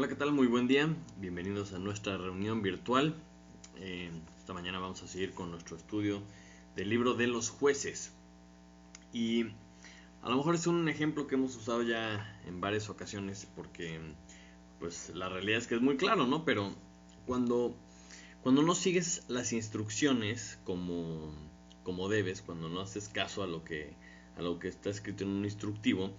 Hola, ¿qué tal? Muy buen día. Bienvenidos a nuestra reunión virtual. Esta mañana vamos a seguir con nuestro estudio del libro de los jueces. Y a lo mejor es un ejemplo que hemos usado ya en varias ocasiones porque pues la realidad es que es muy claro, ¿no? Pero cuando, cuando no sigues las instrucciones como debes, cuando no haces caso a lo que está escrito en un instructivo,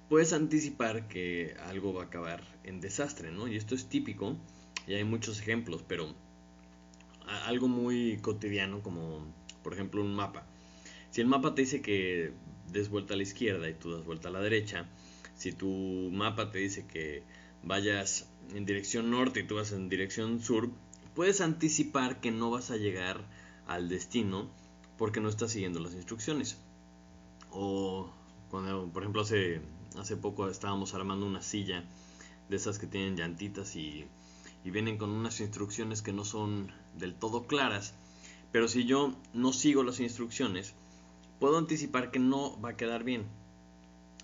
puedes anticipar que algo va a acabar en desastre, ¿no? Y esto es típico, y hay muchos ejemplos, pero algo muy cotidiano como, por ejemplo, un mapa. Si el mapa te dice que des vuelta a la izquierda y tú das vuelta a la derecha, si tu mapa te dice que vayas en dirección norte y tú vas en dirección sur, puedes anticipar que no vas a llegar al destino porque no estás siguiendo las instrucciones. O cuando, por ejemplo, hace poco estábamos armando una silla de esas que tienen llantitas y vienen con unas instrucciones que no son del todo claras. Pero si yo no sigo las instrucciones, puedo anticipar que no va a quedar bien.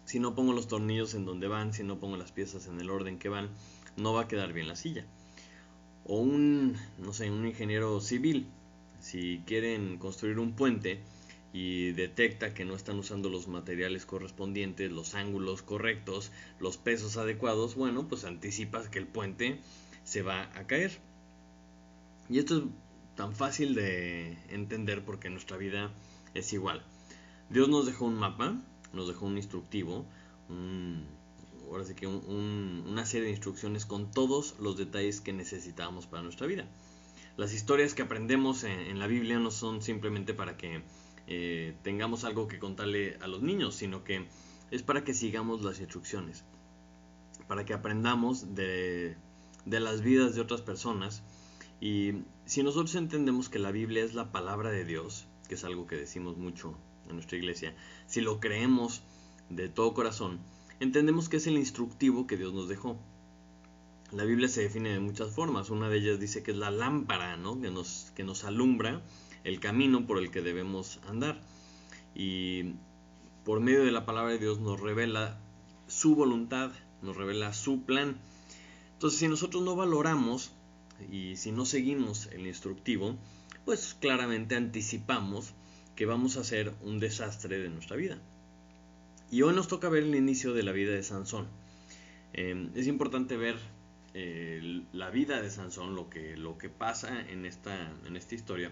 Si no pongo los tornillos en donde van, si no pongo las piezas en el orden que van, no va a quedar bien la silla. O no sé, un ingeniero civil, si quieren construir un puente y detecta que no están usando los materiales correspondientes, los ángulos correctos, los pesos adecuados, bueno, pues anticipas que el puente se va a caer. Y esto es tan fácil de entender porque nuestra vida es igual. Dios nos dejó un mapa, nos dejó un instructivo, un, ahora sí que una serie de instrucciones con todos los detalles que necesitábamos para nuestra vida. Las historias que aprendemos en la Biblia no son simplemente para que tengamos algo que contarle a los niños, sino que es para que sigamos las instrucciones, para que aprendamos de las vidas de otras personas. Y si nosotros entendemos que la Biblia es la palabra de Dios, que es algo que decimos mucho en nuestra iglesia, si lo creemos de todo corazón, entendemos que es el instructivo que Dios nos dejó. La Biblia se define de muchas formas. Una de ellas dice que es la lámpara, ¿no? que nos alumbra el camino por el que debemos andar. Y por medio de la palabra de Dios nos revela su voluntad, nos revela su plan. Entonces, si nosotros no valoramos y si no seguimos el instructivo, pues claramente anticipamos que vamos a hacer un desastre de nuestra vida. Y hoy nos toca ver el inicio de la vida de Sansón. Es importante ver la vida de Sansón, lo que pasa en esta historia,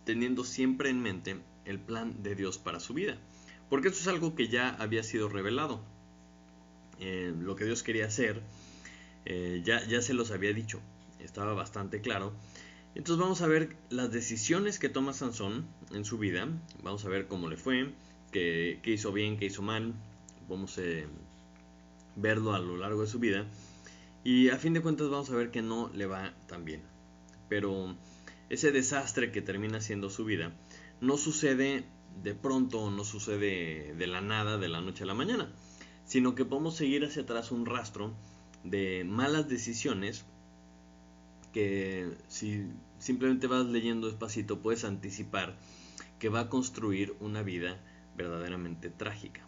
teniendo siempre en mente el plan de Dios para su vida. Porque esto es algo que ya había sido revelado. Lo que Dios quería hacer, ya se los había dicho, estaba bastante claro. Entonces vamos a ver las decisiones que toma Sansón en su vida, vamos a ver cómo le fue, qué hizo bien, qué hizo mal, vamos a verlo a lo largo de su vida. Y a fin de cuentas vamos a ver que no le va tan bien. Pero ese desastre que termina siendo su vida no sucede de pronto, no sucede de la nada, de la noche a la mañana, sino que podemos seguir hacia atrás un rastro de malas decisiones que si simplemente vas leyendo despacito puedes anticipar que va a construir una vida verdaderamente trágica.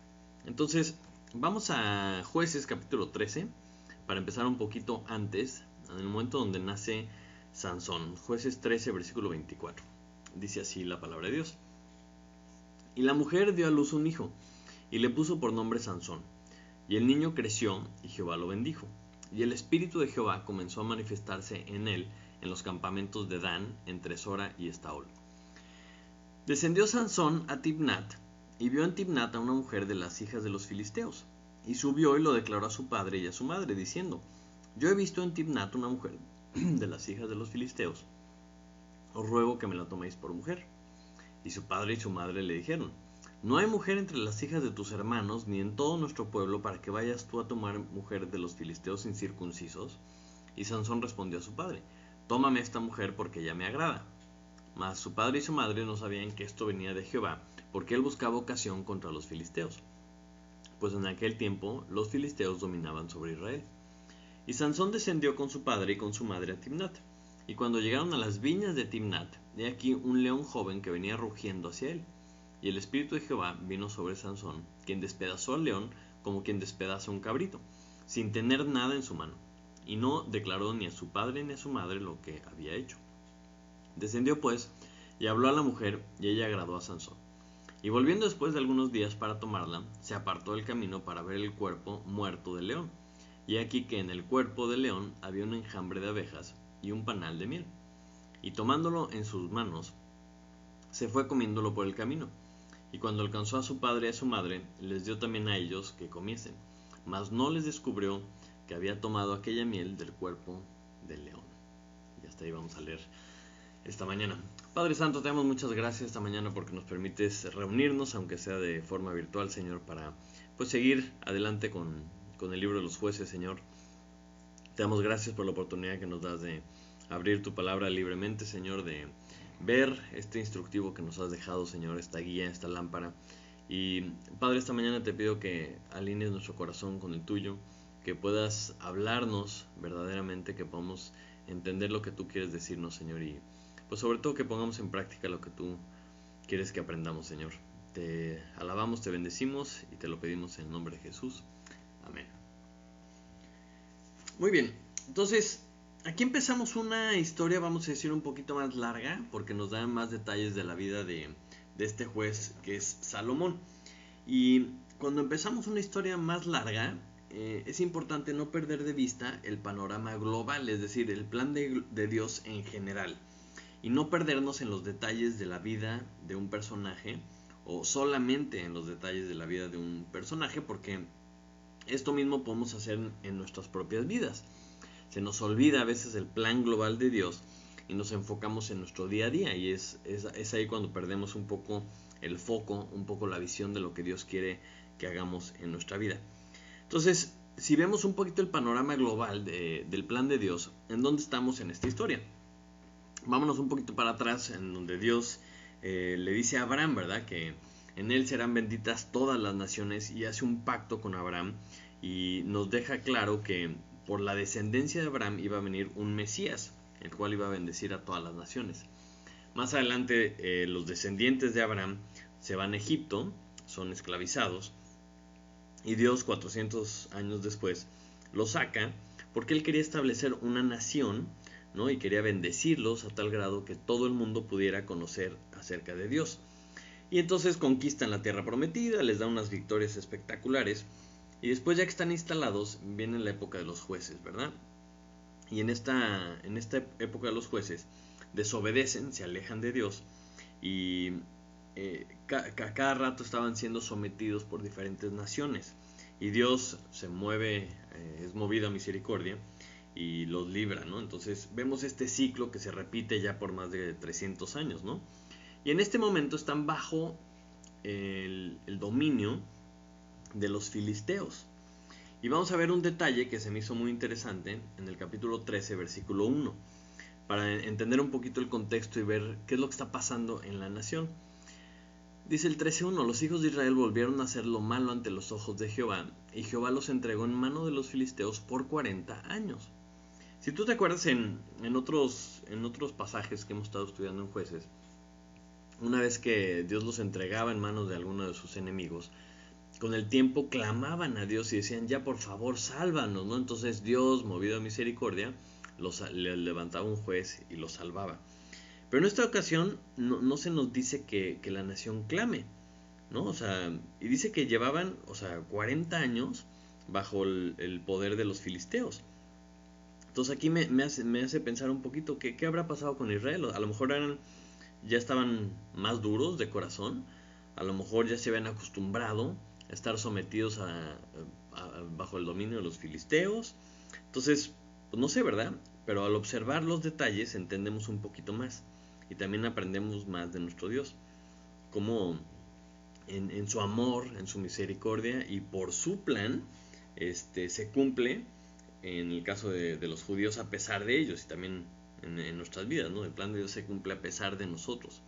Entonces vamos a Jueces capítulo 13 para empezar un poquito antes, en el momento donde nace Sansón. Jueces 13 versículo 24. Dice así la palabra de Dios: y la mujer dio a luz un hijo y le puso por nombre Sansón. Y el niño creció y Jehová lo bendijo. Y el espíritu de Jehová comenzó a manifestarse en él en los campamentos de Dan, entre Sora y Estaol. Descendió Sansón a Timnat y vio en Timnat a una mujer de las hijas de los filisteos. Y subió y lo declaró a su padre y a su madre, diciendo: yo he visto en Timnat una mujer de las hijas de los filisteos. Os ruego que me la toméis por mujer. Y su padre y su madre le dijeron: no hay mujer entre las hijas de tus hermanos, ni en todo nuestro pueblo, para que vayas tú a tomar mujer de los filisteos incircuncisos. Y Sansón respondió a su padre: tómame esta mujer porque ella me agrada. Mas su padre y su madre no sabían que esto venía de Jehová, porque él buscaba ocasión contra los filisteos, pues en aquel tiempo los filisteos dominaban sobre Israel. Y Sansón descendió con su padre y con su madre a Timnat. Y cuando llegaron a las viñas de Timnat, he aquí un león joven que venía rugiendo hacia él. Y el espíritu de Jehová vino sobre Sansón, quien despedazó al león como quien despedaza un cabrito, sin tener nada en su mano. y no declaró ni a su padre ni a su madre lo que había hecho. Descendió pues y habló a la mujer, y ella agradó a Sansón. Y volviendo después de algunos días para tomarla, se apartó del camino para ver el cuerpo muerto del león. Y aquí que en el cuerpo del león había un enjambre de abejas y un panal de miel. Y tomándolo en sus manos, se fue comiéndolo por el camino. Y cuando alcanzó a su padre y a su madre, les dio también a ellos que comiesen. Mas no les descubrió que había tomado aquella miel del cuerpo del león. Y hasta ahí vamos a leer esta mañana. Padre Santo, te damos muchas gracias esta mañana porque nos permites reunirnos, aunque sea de forma virtual, Señor, para pues seguir adelante con el libro de los jueces, Señor. Te damos gracias por la oportunidad que nos das de abrir tu palabra libremente, Señor, de ver este instructivo que nos has dejado, Señor, esta guía, esta lámpara. Y Padre, esta mañana te pido que alinees nuestro corazón con el tuyo, que puedas hablarnos verdaderamente, que podamos entender lo que tú quieres decirnos, Señor, y pues sobre todo que pongamos en práctica lo que tú quieres que aprendamos, Señor. Te alabamos, te bendecimos y te lo pedimos en el nombre de Jesús. Amén. Muy bien, entonces aquí empezamos una historia, vamos a decir, un poquito más larga, porque nos dan más detalles de la vida de este juez que es Salomón. Y cuando empezamos una historia más larga, es importante no perder de vista el panorama global, es decir, el plan de Dios en general. Y no perdernos en los detalles de la vida de un personaje, o solamente en los detalles de la vida de un personaje, porque esto mismo podemos hacer en nuestras propias vidas. Se nos olvida a veces el plan global de Dios y nos enfocamos en nuestro día a día, y es ahí cuando perdemos un poco el foco, un poco la visión de lo que Dios quiere que hagamos en nuestra vida. Entonces, si vemos un poquito el panorama global del plan de Dios, ¿en dónde estamos en esta historia? Vámonos un poquito para atrás, en donde Dios le dice a Abraham, ¿verdad?, que en él serán benditas todas las naciones, y hace un pacto con Abraham y nos deja claro que por la descendencia de Abraham iba a venir un Mesías, el cual iba a bendecir a todas las naciones. Más adelante los descendientes de Abraham se van a Egipto, son esclavizados, y Dios 400 años después los saca porque él quería establecer una nación, ¿no?, y quería bendecirlos a tal grado que todo el mundo pudiera conocer acerca de Dios. Y entonces conquistan la tierra prometida, les da unas victorias espectaculares, y después, ya que están instalados, viene la época de los jueces, ¿verdad? Y en esta época de los jueces desobedecen, se alejan de Dios, y cada rato estaban siendo sometidos por diferentes naciones, y Dios se mueve, es movido a misericordia y los libra, ¿no? Entonces vemos este ciclo que se repite ya por más de 300 años, ¿no? Y en este momento están bajo el dominio de los filisteos. Y vamos a ver un detalle que se me hizo muy interesante en el capítulo 13, versículo 1, para entender un poquito el contexto y ver qué es lo que está pasando en la nación. Dice el 13:1: los hijos de Israel volvieron a hacer lo malo ante los ojos de Jehová, y Jehová los entregó en mano de los filisteos por 40 años. Si tú te acuerdas en otros pasajes que hemos estado estudiando en Jueces, una vez que Dios los entregaba en manos de alguno de sus enemigos, con el tiempo clamaban a Dios y decían: ya, por favor, sálvanos, ¿no? Entonces Dios, movido a misericordia, le levantaba un juez y los salvaba. Pero en esta ocasión no se nos dice que la nación clame, ¿no? O sea, y dice que llevaban, 40 años bajo el poder de los filisteos. Entonces aquí me hace pensar un poquito qué habrá pasado con Israel. A lo mejor ya estaban más duros de corazón, a lo mejor ya se habían acostumbrado a estar sometidos bajo el dominio de los filisteos. Entonces, pues no sé, ¿verdad? Pero al observar los detalles entendemos un poquito más, y también aprendemos más de nuestro Dios, como en su amor, en su misericordia y por su plan, se cumple en el caso de los judíos a pesar de ellos, y también en nuestras vidas, ¿no? El plan de Dios se cumple a pesar de nosotros.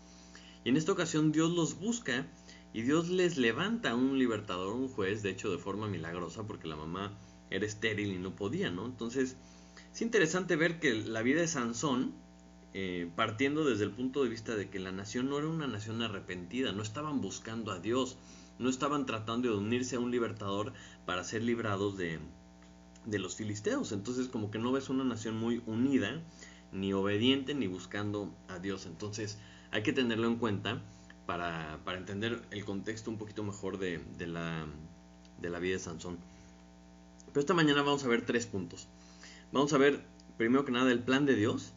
Y en esta ocasión Dios los busca y Dios les levanta un libertador, un juez, de hecho de forma milagrosa, porque la mamá era estéril y no podía, ¿no? Entonces es interesante ver que la vida de Sansón, partiendo desde el punto de vista de que la nación no era una nación arrepentida, no estaban buscando a Dios, no estaban tratando de unirse a un libertador para ser librados de de los filisteos. Entonces como que no ves una nación muy unida, ni obediente, ni buscando a Dios. Entonces hay que tenerlo en cuenta para entender el contexto un poquito mejor de la vida de Sansón. Pero esta mañana vamos a ver 3 puntos. Vamos a ver primero que nada el plan de Dios.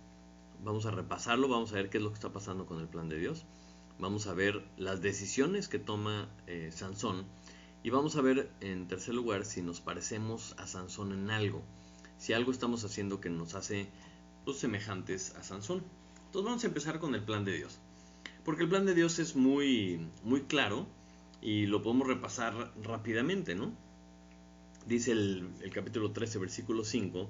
Vamos a repasarlo, vamos a ver qué es lo que está pasando con el plan de Dios. Vamos a ver las decisiones que toma Sansón. Y vamos a ver en tercer lugar si nos parecemos a Sansón en algo. Si algo estamos haciendo que nos hace pues, semejantes a Sansón. Entonces vamos a empezar con el plan de Dios. Porque el plan de Dios es muy claro y lo podemos repasar rápidamente, ¿no? Dice el capítulo 13, versículo 5,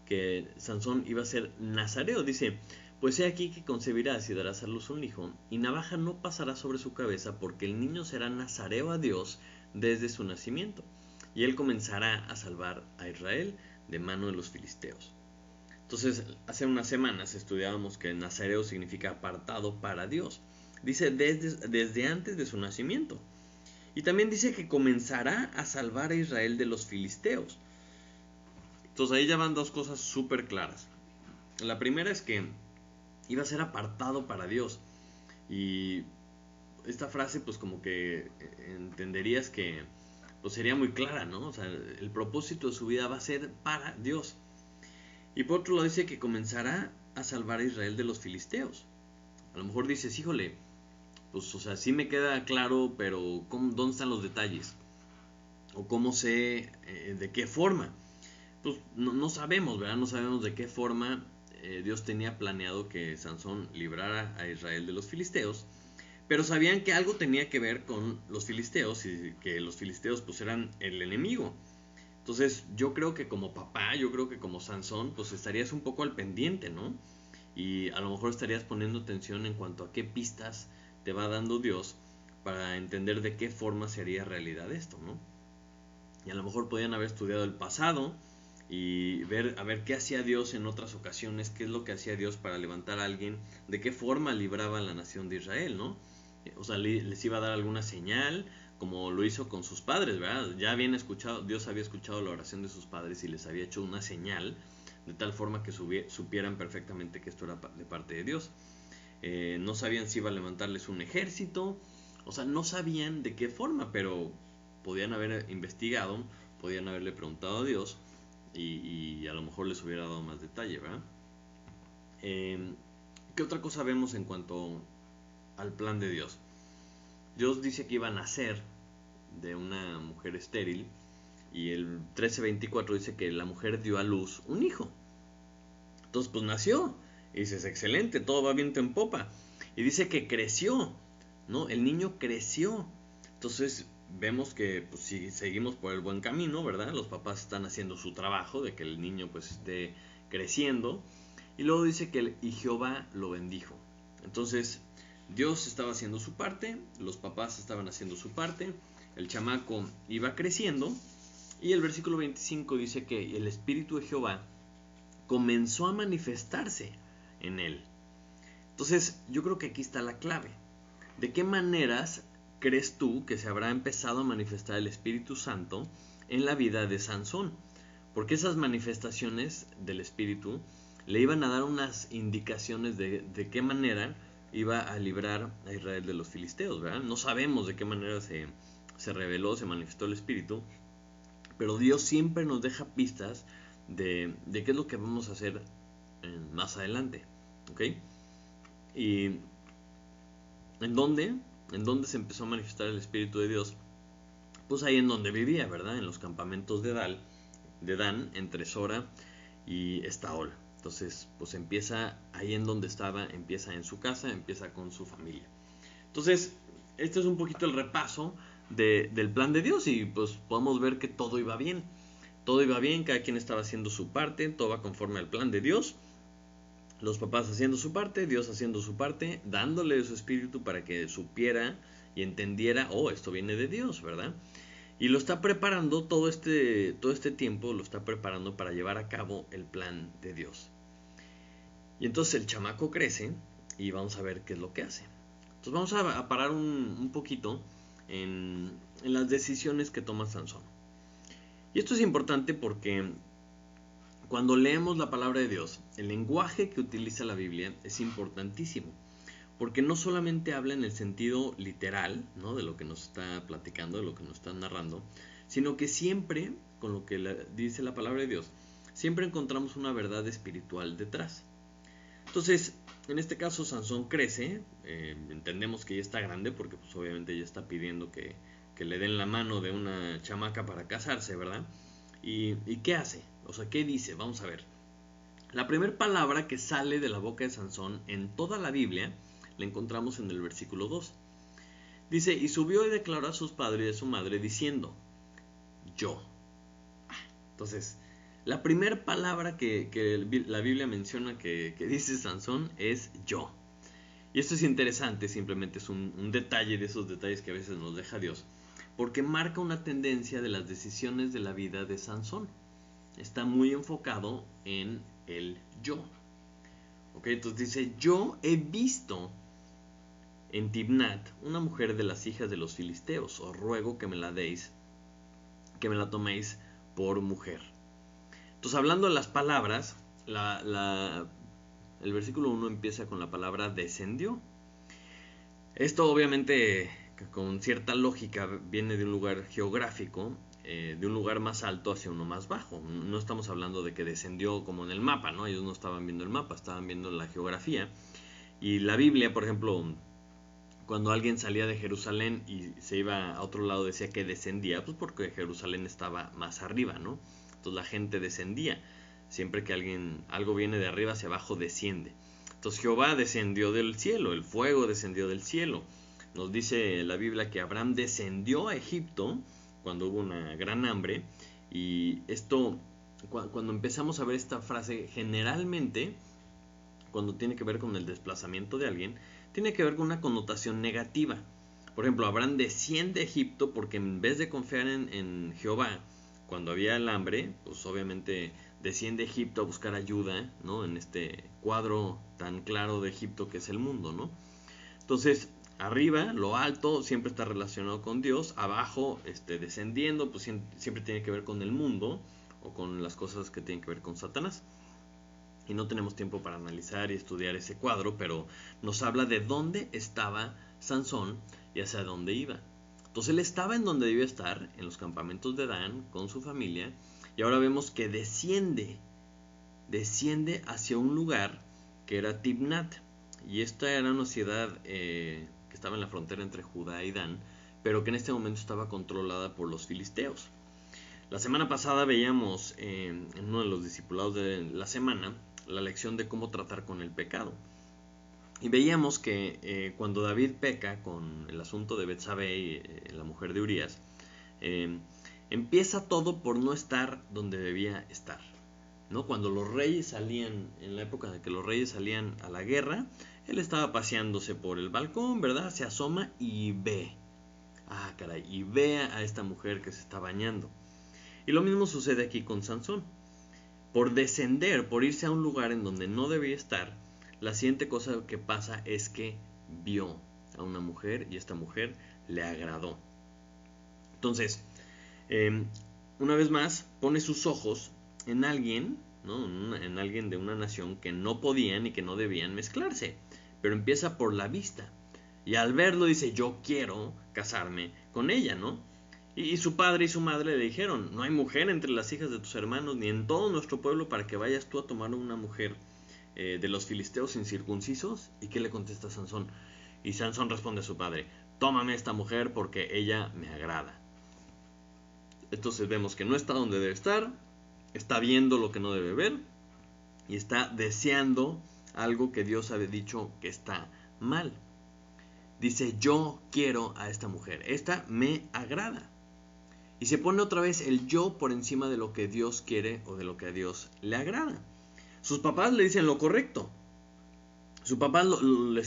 que Sansón iba a ser nazareo. Dice, pues he aquí que concebirás y darás a luz un hijo, y navaja no pasará sobre su cabeza, porque el niño será nazareo a Dios desde su nacimiento, y él comenzará a salvar a Israel de mano de los filisteos. Entonces, hace unas semanas estudiábamos que nazareo significa apartado para Dios. Dice desde antes de su nacimiento. Y también dice que comenzará a salvar a Israel de los filisteos. Entonces ahí ya van 2 cosas súper claras. La primera es que iba a ser apartado para Dios. Y esta frase pues como que entenderías que pues sería muy clara, ¿no? O sea, el propósito de su vida va a ser para Dios. Y por otro lado dice que comenzará a salvar a Israel de los filisteos. A lo mejor dices, híjole, pues o sea, sí me queda claro, pero ¿dónde están los detalles? O cómo sé de qué forma. Pues no sabemos, ¿verdad? No sabemos de qué forma Dios tenía planeado que Sansón librara a Israel de los filisteos. Pero sabían que algo tenía que ver con los filisteos y que los filisteos pues eran el enemigo. Entonces yo creo que como papá, yo creo que como Sansón, pues estarías un poco al pendiente, ¿no? Y a lo mejor estarías poniendo atención en cuanto a qué pistas te va dando Dios para entender de qué forma se haría realidad esto, ¿no? Y a lo mejor podían haber estudiado el pasado y ver a ver qué hacía Dios en otras ocasiones, qué es lo que hacía Dios para levantar a alguien, de qué forma libraba a la nación de Israel, ¿no? O sea, les iba a dar alguna señal, como lo hizo con sus padres, ¿verdad? Ya habían escuchado, Dios había escuchado la oración de sus padres y les había hecho una señal, de tal forma que supieran perfectamente que esto era de parte de Dios. No sabían si iba a levantarles un ejército, o sea, no sabían de qué forma, pero podían haber investigado, podían haberle preguntado a Dios y a lo mejor les hubiera dado más detalle, ¿verdad? ¿Qué otra cosa vemos en cuanto al plan de Dios? Dios dice que iba a nacer de una mujer estéril y el 13:24 dice que la mujer dio a luz un hijo. Entonces pues nació y dices, excelente, todo va viento en popa. Y dice que creció, ¿no? El niño creció. Entonces vemos que pues, si seguimos por el buen camino, ¿verdad? Los papás están haciendo su trabajo de que el niño pues esté creciendo. Y luego dice que y Jehová lo bendijo. Entonces Dios estaba haciendo su parte, los papás estaban haciendo su parte, el chamaco iba creciendo. Y el versículo 25 dice que el Espíritu de Jehová comenzó a manifestarse en él. Entonces yo creo que aquí está la clave. ¿De qué maneras crees tú que se habrá empezado a manifestar el Espíritu Santo en la vida de Sansón? Porque esas manifestaciones del Espíritu le iban a dar unas indicaciones de qué manera iba a librar a Israel de los filisteos, ¿verdad? No sabemos de qué manera se reveló, se manifestó el Espíritu, pero Dios siempre nos deja pistas de qué es lo que vamos a hacer más adelante, ¿ok? Y ¿en dónde se empezó a manifestar el Espíritu de Dios? Pues ahí en donde vivía, ¿verdad? En los campamentos de Dan, entre Sora y Estaol. Entonces, pues empieza ahí en donde estaba, empieza en su casa, empieza con su familia. Entonces, este es un poquito el repaso del plan de Dios y pues podemos ver que todo iba bien. Todo iba bien, cada quien estaba haciendo su parte, todo va conforme al plan de Dios. Los papás haciendo su parte, Dios haciendo su parte, dándole su espíritu para que supiera y entendiera, oh, esto viene de Dios, ¿verdad? Y lo está preparando todo este tiempo, lo está preparando para llevar a cabo el plan de Dios. Y entonces el chamaco crece y vamos a ver qué es lo que hace. Entonces vamos a parar un poquito en las decisiones que toma Sansón. Y esto es importante porque cuando leemos la palabra de Dios, el lenguaje que utiliza la Biblia es importantísimo, porque no solamente habla en el sentido literal, ¿no?, de lo que nos está platicando, de lo que nos está narrando, sino que siempre, con lo que dice la palabra de Dios, siempre encontramos una verdad espiritual detrás. Entonces, en este caso, Sansón crece, entendemos que ya está grande, porque pues obviamente ya está pidiendo que le den la mano de una chamaca para casarse, ¿verdad? ¿Y qué hace? O sea, ¿qué dice? Vamos a ver. La primera palabra que sale de la boca de Sansón en toda la Biblia la encontramos en el versículo 2. Dice, y subió y declaró a sus padres y a su madre diciendo, yo. Entonces, la primera palabra que la Biblia menciona que dice Sansón es yo. Y esto es interesante, simplemente es un detalle de esos detalles que a veces nos deja Dios, porque marca una tendencia de las decisiones de la vida de Sansón. Está muy enfocado en el yo. Ok, entonces dice, yo he visto en Tibnat una mujer de las hijas de los filisteos, os ruego que me la deis, que me la toméis por mujer. Entonces, hablando de las palabras, el versículo 1 empieza con la palabra descendió. Esto obviamente con cierta lógica viene de un lugar geográfico, de un lugar más alto hacia uno más bajo. No estamos hablando de que descendió como en el mapa, ¿no? Ellos no estaban viendo el mapa, estaban viendo la geografía. Y la Biblia, por ejemplo, cuando alguien salía de Jerusalén y se iba a otro lado, decía que descendía, pues porque Jerusalén estaba más arriba, ¿no? Entonces la gente descendía. Siempre que algo viene de arriba hacia abajo, desciende. Entonces Jehová descendió del cielo, el fuego descendió del cielo. Nos dice la Biblia que Abraham descendió a Egipto cuando hubo una gran hambre. Y esto, cuando empezamos a ver esta frase, generalmente, cuando tiene que ver con el desplazamiento de alguien, tiene que ver con una connotación negativa. Por ejemplo, Abraham desciende a Egipto porque en vez de confiar en Jehová, cuando había el hambre, pues obviamente desciende a Egipto a buscar ayuda, ¿no?, en este cuadro tan claro de Egipto que es el mundo, ¿no? Entonces, arriba, lo alto, siempre está relacionado con Dios. Abajo, descendiendo, pues siempre tiene que ver con el mundo o con las cosas que tienen que ver con Satanás. Y no tenemos tiempo para analizar y estudiar ese cuadro, pero nos habla de dónde estaba Sansón y hacia dónde iba. Entonces él estaba en donde debía estar, en los campamentos de Dan, con su familia, y ahora vemos que desciende hacia un lugar que era Tibnat. Y esta era una ciudad que estaba en la frontera entre Judá y Dan, pero que en este momento estaba controlada por los filisteos. La semana pasada veíamos en uno de los discipulados de la semana la lección de cómo tratar con el pecado. Y veíamos que cuando David peca con el asunto de Betsabé, la mujer de Urías, empieza todo por no estar donde debía estar, ¿no? Cuando los reyes salían, en la época de que los reyes salían a la guerra, él estaba paseándose por el balcón, ¿verdad? Se asoma y ve. Ah, caray, y ve a esta mujer que se está bañando. Y lo mismo sucede aquí con Sansón. Por descender, por irse a un lugar en donde no debía estar, la siguiente cosa que pasa es que vio a una mujer y esta mujer le agradó. Entonces, una vez más, pone sus ojos en alguien, ¿no?, en alguien de una nación que no podían y que no debían mezclarse. Pero empieza por la vista. Y al verlo dice, yo quiero casarme con ella, ¿no? Y su padre y su madre le dijeron, no hay mujer entre las hijas de tus hermanos, ni en todo nuestro pueblo, para que vayas tú a tomar una mujer de los filisteos incircuncisos. ¿Y qué le contesta Sansón? Y Sansón responde a su padre, tómame esta mujer porque ella me agrada. Entonces vemos que no está donde debe estar, está viendo lo que no debe ver, y está deseando algo que Dios había dicho que está mal. Dice, yo quiero a esta mujer, esta me agrada. Y se pone otra vez el yo por encima de lo que Dios quiere o de lo que a Dios le agrada. Sus papás le dicen lo correcto. Sus papás le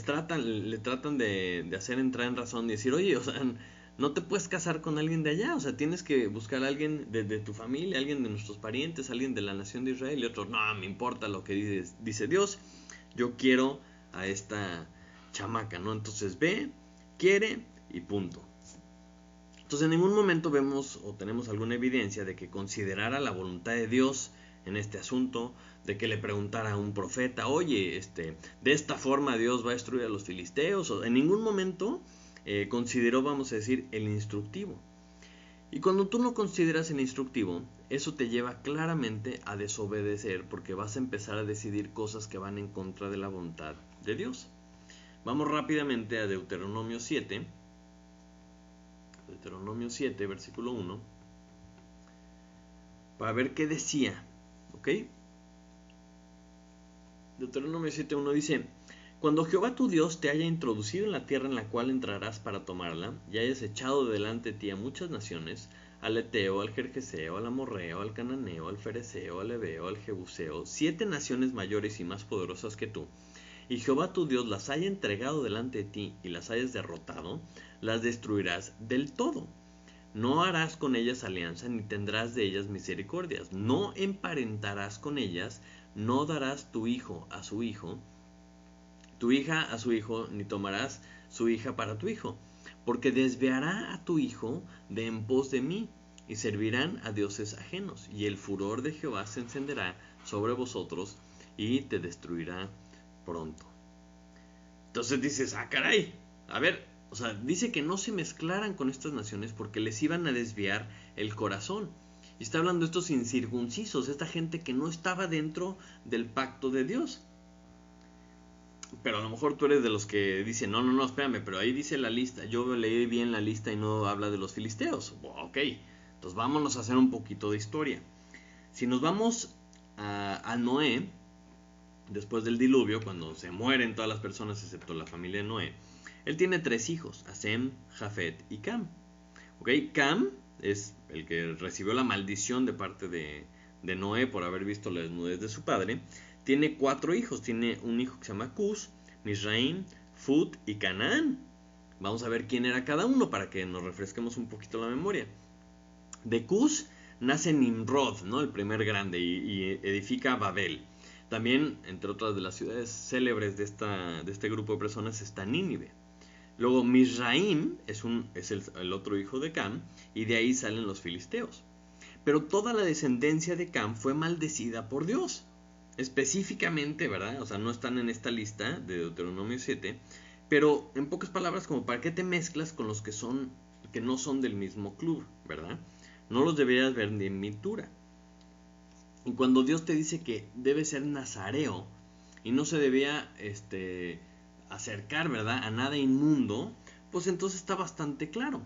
tratan de hacer entrar en razón y decir, oye, o sea, no te puedes casar con alguien de allá. O sea, tienes que buscar a alguien de tu familia, alguien de nuestros parientes, alguien de la nación de Israel. Y otros, no, me importa lo que dice Dios. Yo quiero a esta chamaca, ¿no? Entonces ve, quiere y punto. Entonces en ningún momento vemos o tenemos alguna evidencia de que considerara la voluntad de Dios en este asunto, de que le preguntara a un profeta, oye, de esta forma Dios va a destruir a los filisteos. En ningún momento consideró, vamos a decir, el instructivo. Y cuando tú no consideras el instructivo, eso te lleva claramente a desobedecer, porque vas a empezar a decidir cosas que van en contra de la voluntad de Dios. Vamos rápidamente a Deuteronomio 7. Deuteronomio 7, versículo 1. Para ver qué decía. ¿Ok? Deuteronomio 7:1 dice: Cuando Jehová tu Dios te haya introducido en la tierra en la cual entrarás para tomarla, y hayas echado delante de ti a muchas naciones, al Eteo, al Gergeseo, al Amorreo, al Cananeo, al Fereceo, al Heveo, al Jebuseo, 7 naciones mayores y más poderosas que tú, y Jehová tu Dios las haya entregado delante de ti y las hayas derrotado, las destruirás del todo. No harás con ellas alianza, ni tendrás de ellas misericordias. No emparentarás con ellas, no darás tu hijo a su hijo, tu hija a su hijo, ni tomarás su hija para tu hijo, porque desviará a tu hijo de en pos de mí, y servirán a dioses ajenos, y el furor de Jehová se encenderá sobre vosotros, y te destruirá pronto. Entonces dices, caray, a ver, o sea, dice que no se mezclaran con estas naciones porque les iban a desviar el corazón. Y está hablando de estos incircuncisos, esta gente que no estaba dentro del pacto de Dios. Pero a lo mejor tú eres de los que dicen, no, espérame, pero ahí dice la lista, yo leí bien la lista y no habla de los filisteos. Ok, entonces vámonos a hacer un poquito de historia. Si nos vamos a Noé, después del diluvio, cuando se mueren todas las personas excepto la familia de Noé, él tiene 3 hijos, Sem, Jafet y Cam. Ok, Cam es el que recibió la maldición de parte de Noé por haber visto la desnudez de su padre. Tiene 4 hijos, tiene un hijo que se llama Cus, Misraim, Fut y Canaán. Vamos a ver quién era cada uno para que nos refresquemos un poquito la memoria. De Cus nace Nimrod, ¿no? El primer grande, y edifica Babel. También, entre otras de las ciudades célebres de este grupo de personas, está Nínive. Luego Misraim es el otro hijo de Cam, y de ahí salen los filisteos. Pero toda la descendencia de Cam fue maldecida por Dios. Específicamente, ¿verdad? O sea, no están en esta lista de Deuteronomio 7, pero en pocas palabras, como para qué te mezclas con los que no son del mismo club, ¿verdad? No los deberías ver ni en pintura. Y cuando Dios te dice que debe ser nazareo y no se debía acercar, ¿verdad?, a nada inmundo, pues entonces está bastante claro.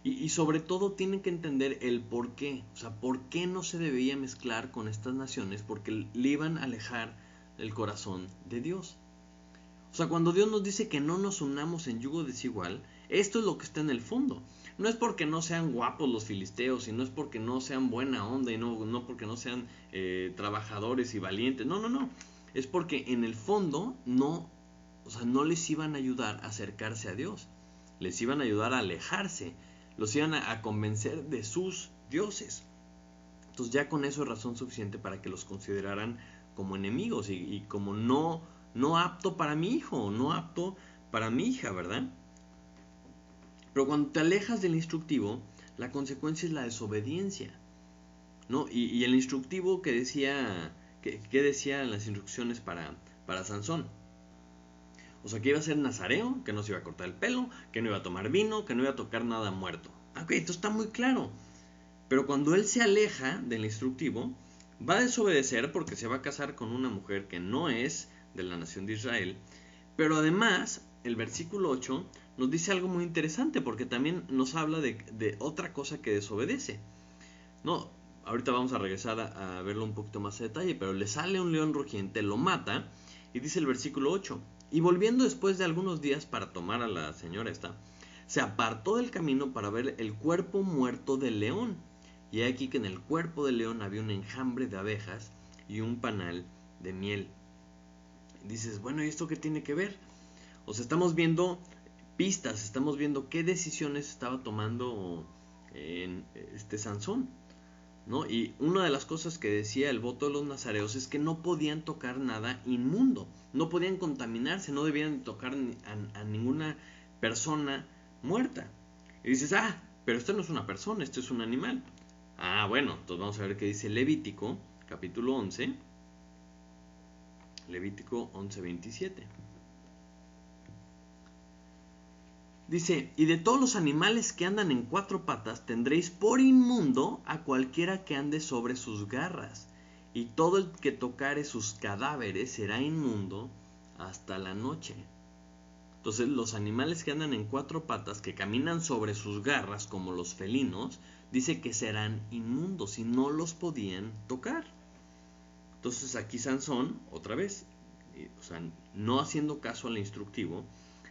Y sobre todo tienen que entender el por qué. O sea, por qué no se debía mezclar con estas naciones, porque le iban a alejar el corazón de Dios. O sea, cuando Dios nos dice que no nos unamos en yugo desigual, esto es lo que está en el fondo. No es porque no sean guapos los filisteos, y no es porque no sean buena onda, y no porque no sean trabajadores y valientes. No. Es porque en el fondo no les iban a ayudar a acercarse a Dios. Les iban a ayudar a alejarse. Los iban a convencer de sus dioses. Entonces ya con eso es razón suficiente para que los consideraran como enemigos y como no apto para mi hijo, no apto para mi hija, ¿verdad? Pero cuando te alejas del instructivo, la consecuencia es la desobediencia, ¿no? Y el instructivo que decía, ¿qué decían las instrucciones para Sansón? O sea, que iba a ser nazareo, que no se iba a cortar el pelo, que no iba a tomar vino, que no iba a tocar nada muerto. Ok, esto está muy claro. Pero cuando él se aleja del instructivo, va a desobedecer porque se va a casar con una mujer que no es de la nación de Israel. Pero además, el versículo 8 nos dice algo muy interesante, porque también nos habla de otra cosa que desobedece. No, ahorita vamos a regresar a verlo un poquito más a detalle, pero le sale un león rugiente, lo mata, y dice el versículo 8, y volviendo después de algunos días para tomar a la señora esta, se apartó del camino para ver el cuerpo muerto del león. Y aquí que en el cuerpo del león había un enjambre de abejas y un panal de miel. Y dices, bueno, ¿y esto qué tiene que ver? O sea, estamos viendo pistas, estamos viendo qué decisiones estaba tomando en Sansón, ¿no? Y una de las cosas que decía el voto de los nazareos es que no podían tocar nada inmundo, no podían contaminarse, no debían tocar a ninguna persona muerta. Y dices, pero esto no es una persona, esto es un animal. Bueno, entonces vamos a ver qué dice Levítico, capítulo 11, Levítico 11:27. Dice, y de todos los animales que andan en cuatro patas tendréis por inmundo a cualquiera que ande sobre sus garras, y todo el que tocare sus cadáveres será inmundo hasta la noche. Entonces los animales que andan en cuatro patas, que caminan sobre sus garras como los felinos, dice que serán inmundos y no los podían tocar. Entonces aquí Sansón, otra vez, o sea, no haciendo caso al instructivo,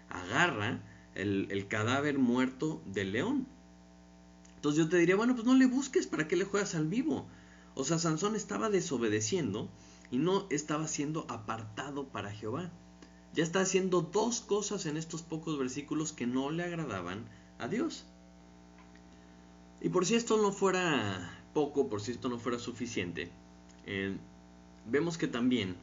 agarra el cadáver muerto del león. Entonces yo te diría, bueno, pues no le busques, ¿para qué le juegas al vivo? O sea, Sansón estaba desobedeciendo y no estaba siendo apartado para Jehová. Ya está haciendo dos cosas en estos pocos versículos que no le agradaban a Dios. Y por si esto no fuera poco, por si esto no fuera suficiente, vemos que también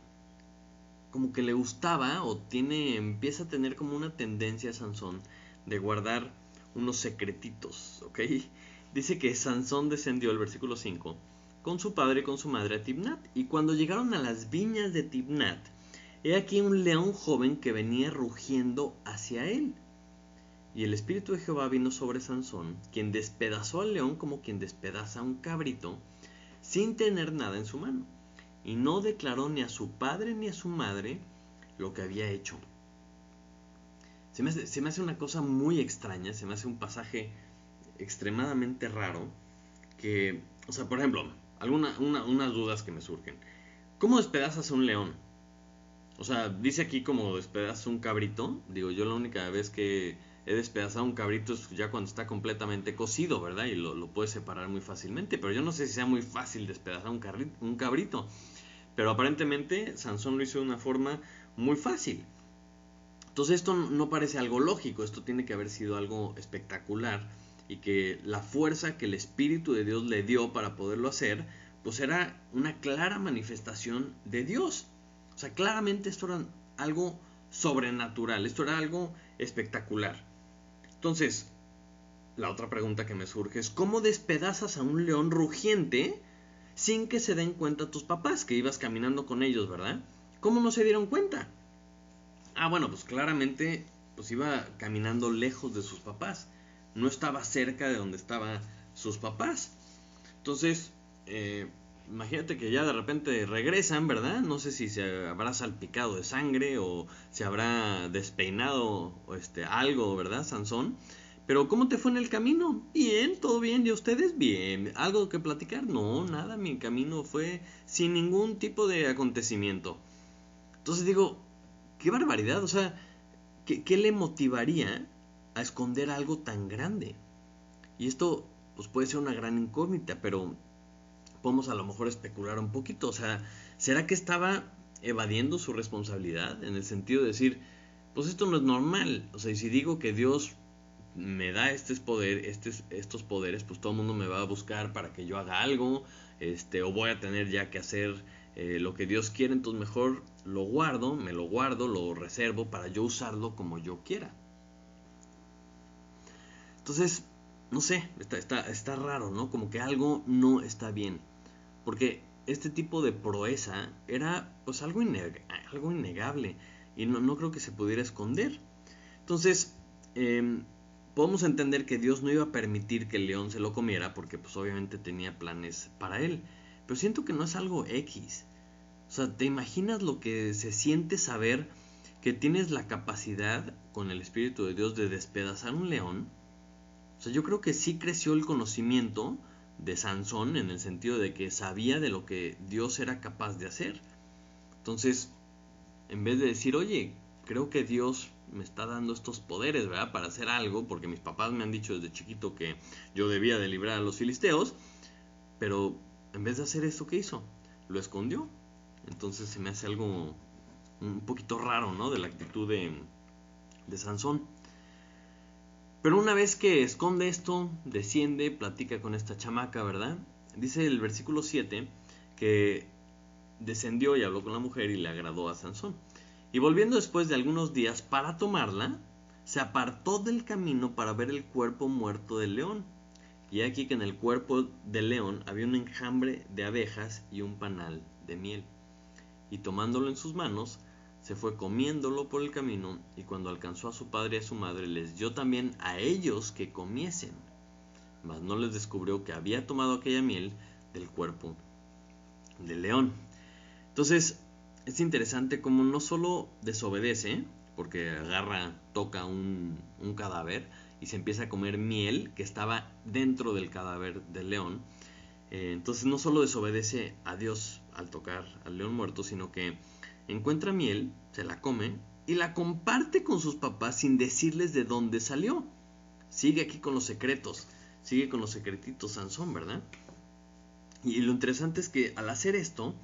como que le gustaba o empieza a tener como una tendencia a Sansón de guardar unos secretitos, ¿ok? Dice que Sansón descendió, el versículo 5, con su padre y con su madre a Timnat, y cuando llegaron a las viñas de Timnat, he aquí un león joven que venía rugiendo hacia él. Y el espíritu de Jehová vino sobre Sansón, quien despedazó al león como quien despedaza a un cabrito, sin tener nada en su mano. Y no declaró ni a su padre ni a su madre lo que había hecho. Se me hace una cosa muy extraña, se me hace un pasaje extremadamente raro, que, o sea, por ejemplo, unas dudas que me surgen. ¿Cómo despedazas a un león? O sea, dice aquí como despedazas un cabrito. Digo, yo la única vez que he despedazado un cabrito es ya cuando está completamente cocido, ¿verdad? Y lo puedes separar muy fácilmente. Pero yo no sé si sea muy fácil despedazar un cabrito. Pero aparentemente Sansón lo hizo de una forma muy fácil. Entonces esto no parece algo lógico. Esto tiene que haber sido algo espectacular. Y que la fuerza que el Espíritu de Dios le dio para poderlo hacer, pues era una clara manifestación de Dios. O sea, claramente esto era algo sobrenatural, esto era algo espectacular. Entonces, la otra pregunta que me surge es, ¿cómo despedazas a un león rugiente sin que se den cuenta tus papás, que ibas caminando con ellos, ¿verdad? ¿Cómo no se dieron cuenta? Ah, bueno, pues claramente pues iba caminando lejos de sus papás, no estaba cerca de donde estaban sus papás. Entonces, imagínate que ya de repente regresan, ¿verdad? No sé si se habrá salpicado de sangre o se habrá despeinado algo, ¿verdad, Sansón? Pero ¿cómo te fue en el camino? Bien, todo bien, ¿y ustedes? Bien. ¿Algo que platicar? No, nada, mi camino fue sin ningún tipo de acontecimiento. Entonces digo, qué barbaridad, o sea, ¿qué le motivaría a esconder algo tan grande? Y esto pues puede ser una gran incógnita, pero podemos a lo mejor especular un poquito. O sea, ¿será que estaba evadiendo su responsabilidad? En el sentido de decir, pues esto no es normal. O sea, y si digo que Dios me da estos poderes, pues todo el mundo me va a buscar para que yo haga algo, o voy a tener ya que hacer lo que Dios quiere, entonces mejor me lo guardo, lo reservo para yo usarlo como yo quiera. Entonces, no sé, está raro, ¿no? Como que algo no está bien. Porque este tipo de proeza era pues algo innegable y no creo que se pudiera esconder. Entonces, podemos entender que Dios no iba a permitir que el león se lo comiera porque pues obviamente tenía planes para él. Pero siento que no es algo X. O sea, ¿te imaginas lo que se siente saber que tienes la capacidad con el Espíritu de Dios de despedazar un león? O sea, yo creo que sí creció el conocimiento de Sansón en el sentido de que sabía de lo que Dios era capaz de hacer. Entonces, en vez de decir, oye, creo que Dios me está dando estos poderes, ¿verdad? Para hacer algo, porque mis papás me han dicho desde chiquito que yo debía de librar a los filisteos, pero en vez de hacer eso, ¿qué hizo? Lo escondió. Entonces se me hace algo un poquito raro, ¿no? De la actitud de Sansón. Pero una vez que esconde esto, desciende, platica con esta chamaca, ¿verdad? Dice el versículo 7 que descendió y habló con la mujer y le agradó a Sansón. Y volviendo después de algunos días para tomarla, se apartó del camino para ver el cuerpo muerto del león, y aquí que en el cuerpo del león había un enjambre de abejas y un panal de miel. Y tomándolo en sus manos, se fue comiéndolo por el camino, y cuando alcanzó a su padre y a su madre, les dio también a ellos que comiesen. Mas no les descubrió que había tomado aquella miel del cuerpo del león. Entonces, es interesante como no solo desobedece, porque toca un cadáver y se empieza a comer miel que estaba dentro del cadáver del león. Entonces no solo desobedece a Dios al tocar al león muerto, sino que encuentra miel, se la come y la comparte con sus papás sin decirles de dónde salió. Sigue aquí con los secretos, sigue con los secretitos Sansón, ¿verdad? Y lo interesante es que al hacer esto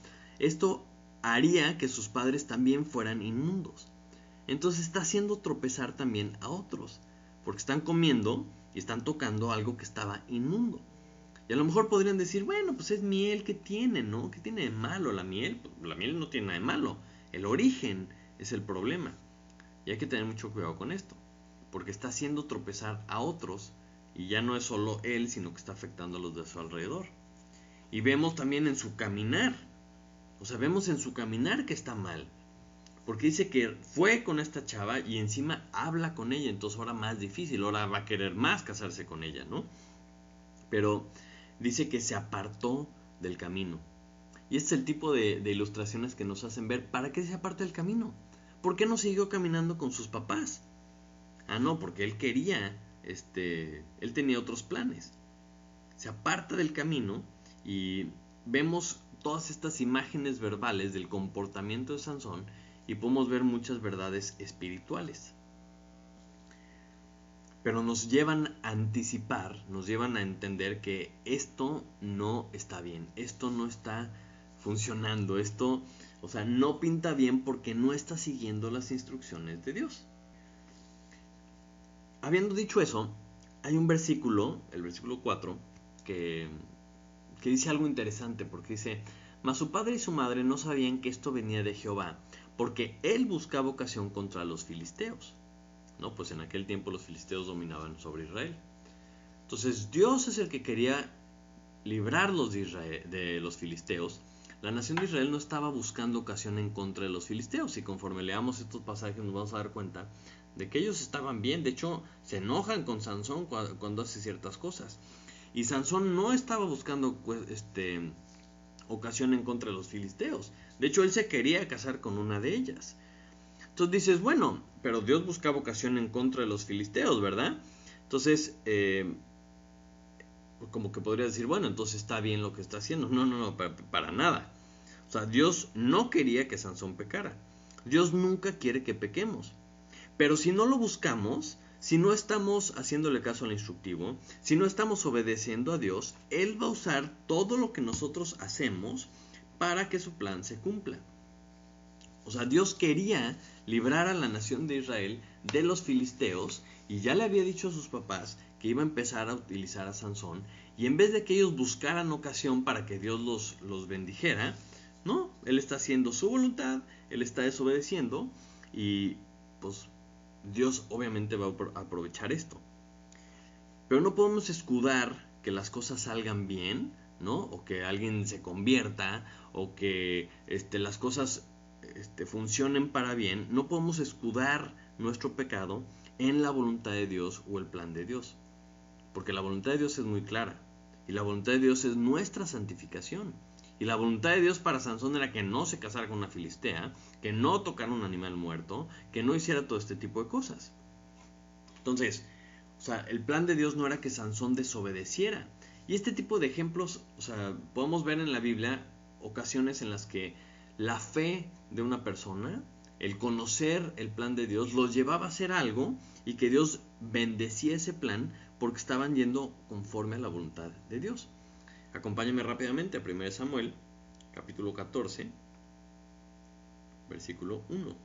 haría que sus padres también fueran inmundos. Entonces está haciendo tropezar también a otros, porque están comiendo y están tocando algo que estaba inmundo. Y a lo mejor podrían decir, bueno, pues es miel, ¿qué tiene, no? ¿Qué tiene de malo la miel? Pues la miel no tiene nada de malo, el origen es el problema. Y hay que tener mucho cuidado con esto, porque está haciendo tropezar a otros, y ya no es solo él, sino que está afectando a los de su alrededor. Y vemos también en su caminar, vemos en su caminar que está mal. Porque dice que fue con esta chava y encima habla con ella, entonces ahora más difícil, ahora va a querer más casarse con ella, ¿no? Pero dice que se apartó del camino. Y este es el tipo de ilustraciones que nos hacen ver, ¿para qué se aparta del camino? ¿Por qué no siguió caminando con sus papás? Ah, no, porque él quería, él tenía otros planes. Se aparta del camino y vemos todas estas imágenes verbales del comportamiento de Sansón y podemos ver muchas verdades espirituales. Pero nos llevan a anticipar, nos llevan a entender que esto no está bien, esto no está funcionando, esto, no pinta bien porque no está siguiendo las instrucciones de Dios. Habiendo dicho eso, hay un versículo, el versículo 4, que dice algo interesante, porque dice: mas su padre y su madre no sabían que esto venía de Jehová, porque él buscaba ocasión contra los filisteos. No, pues en aquel tiempo los filisteos dominaban sobre Israel. Entonces Dios es el que quería librarlos de los filisteos. La nación de Israel no estaba buscando ocasión en contra de los filisteos, y conforme leamos estos pasajes nos vamos a dar cuenta de que ellos estaban bien. De hecho, se enojan con Sansón cuando hace ciertas cosas. Y Sansón no estaba buscando ocasión en contra de los filisteos. De hecho, él se quería casar con una de ellas. Entonces dices, bueno, pero Dios buscaba ocasión en contra de los filisteos, ¿verdad? Entonces, como que podría decir, bueno, entonces está bien lo que está haciendo. No, para nada. Dios no quería que Sansón pecara. Dios nunca quiere que pequemos. Pero si no lo buscamos, si no estamos haciéndole caso al instructivo, si no estamos obedeciendo a Dios, Él va a usar todo lo que nosotros hacemos para que su plan se cumpla. Dios quería librar a la nación de Israel de los filisteos, y ya le había dicho a sus papás que iba a empezar a utilizar a Sansón, y en vez de que ellos buscaran ocasión para que Dios los bendijera, no, Él está haciendo su voluntad, Él está desobedeciendo, y pues Dios obviamente va a aprovechar esto. Pero no podemos escudar que las cosas salgan bien, ¿no? O que alguien se convierta, o que las cosas funcionen para bien. No podemos escudar nuestro pecado en la voluntad de Dios o el plan de Dios, porque la voluntad de Dios es muy clara, y la voluntad de Dios es nuestra santificación. Y la voluntad de Dios para Sansón era que no se casara con una filistea, que no tocara un animal muerto, que no hiciera todo este tipo de cosas. Entonces, el plan de Dios no era que Sansón desobedeciera. Y este tipo de ejemplos, podemos ver en la Biblia ocasiones en las que la fe de una persona, el conocer el plan de Dios, los llevaba a hacer algo, y que Dios bendecía ese plan porque estaban yendo conforme a la voluntad de Dios. Acompáñame rápidamente a 1 Samuel, capítulo 14, versículo 1.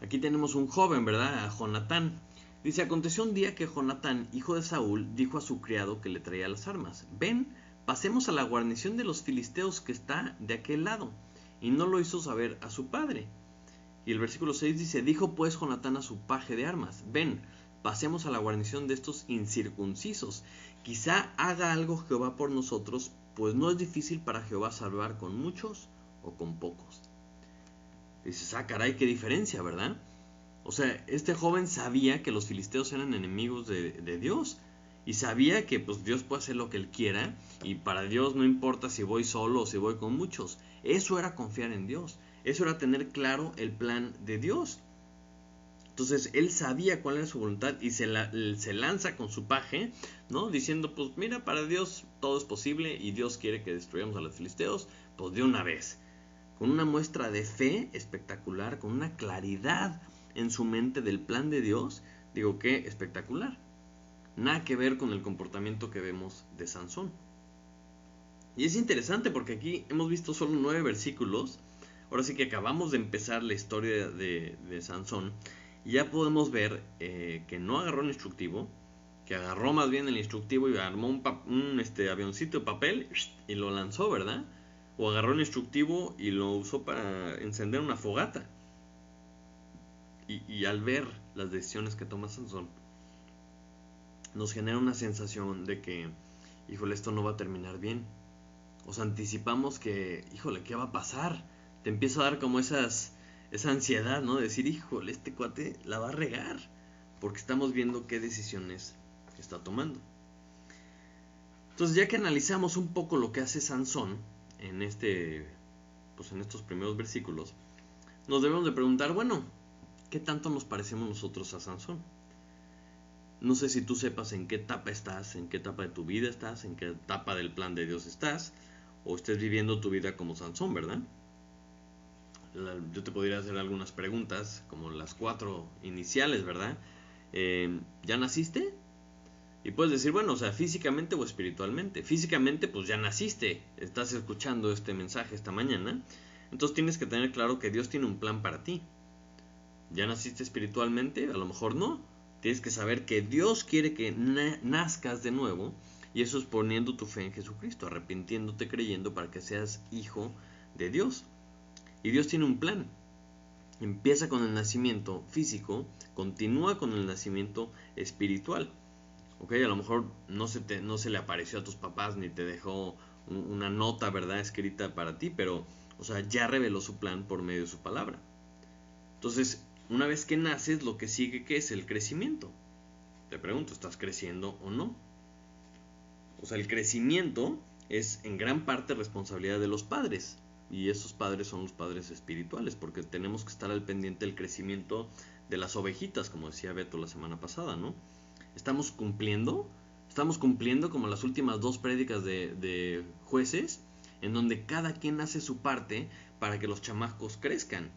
Aquí tenemos un joven, ¿verdad? A Jonatán. Dice: aconteció un día que Jonatán, hijo de Saúl, dijo a su criado que le traía las armas: ven, pasemos a la guarnición de los filisteos que está de aquel lado. Y no lo hizo saber a su padre. Y el versículo 6 dice: dijo pues Jonatán a su paje de armas: ven, pasemos a la guarnición de estos incircuncisos. Quizá haga algo Jehová por nosotros, pues no es difícil para Jehová salvar con muchos o con pocos. Dices, caray, qué diferencia, ¿verdad? O sea, este joven sabía que los filisteos eran enemigos de Dios. Y sabía que pues Dios puede hacer lo que Él quiera. Y para Dios no importa si voy solo o si voy con muchos. Eso era confiar en Dios. Eso era tener claro el plan de Dios. Entonces él sabía cuál era su voluntad y se lanza con su paje, ¿no? Diciendo, pues mira, para Dios todo es posible y Dios quiere que destruyamos a los filisteos, pues de una vez. Con una muestra de fe espectacular, con una claridad en su mente del plan de Dios, digo que espectacular. Nada que ver con el comportamiento que vemos de Sansón. Y es interesante porque aquí hemos visto solo 9 versículos. Ahora sí que acabamos de empezar la historia de Sansón. Y ya podemos ver que no agarró el instructivo, que agarró más bien el instructivo y armó un avioncito de papel y lo lanzó, ¿verdad? O agarró el instructivo y lo usó para encender una fogata. Y al ver las decisiones que toma Sansón, nos genera una sensación de que, híjole, esto no va a terminar bien. O sea, anticipamos que, híjole, ¿qué va a pasar? Te empieza a dar como esa ansiedad, ¿no? De decir, híjole, este cuate la va a regar. Porque estamos viendo qué decisiones está tomando. Entonces, ya que analizamos un poco lo que hace Sansón en estos primeros versículos, nos debemos de preguntar, bueno, ¿qué tanto nos parecemos nosotros a Sansón? No sé si tú sepas en qué etapa estás, en qué etapa de tu vida estás, en qué etapa del plan de Dios estás, o estés viviendo tu vida como Sansón, ¿verdad? Yo te podría hacer algunas preguntas, como las 4 iniciales, ¿verdad? ¿Ya naciste? Y puedes decir, bueno, o sea, físicamente o espiritualmente. Físicamente, pues ya naciste, estás escuchando este mensaje esta mañana, entonces tienes que tener claro que Dios tiene un plan para ti. ¿Ya naciste espiritualmente? A lo mejor no. Tienes que saber que Dios quiere que nazcas de nuevo, y eso es poniendo tu fe en Jesucristo, arrepintiéndote, creyendo para que seas hijo de Dios. Y Dios tiene un plan. Empieza con el nacimiento físico, continúa con el nacimiento espiritual. A lo mejor no se le apareció a tus papás ni te dejó una nota, ¿verdad?, escrita para ti, pero, o sea, ya reveló su plan por medio de su palabra. Entonces, una vez que naces, lo que sigue, ¿qué es? El crecimiento. Te pregunto, ¿estás creciendo o no? O sea, el crecimiento es en gran parte responsabilidad de los padres. Y esos padres son los padres espirituales, porque tenemos que estar al pendiente del crecimiento de las ovejitas, como decía Beto la semana pasada, ¿no? ¿Estamos cumpliendo como las últimas 2 prédicas de Jueces, en donde cada quien hace su parte para que los chamacos crezcan?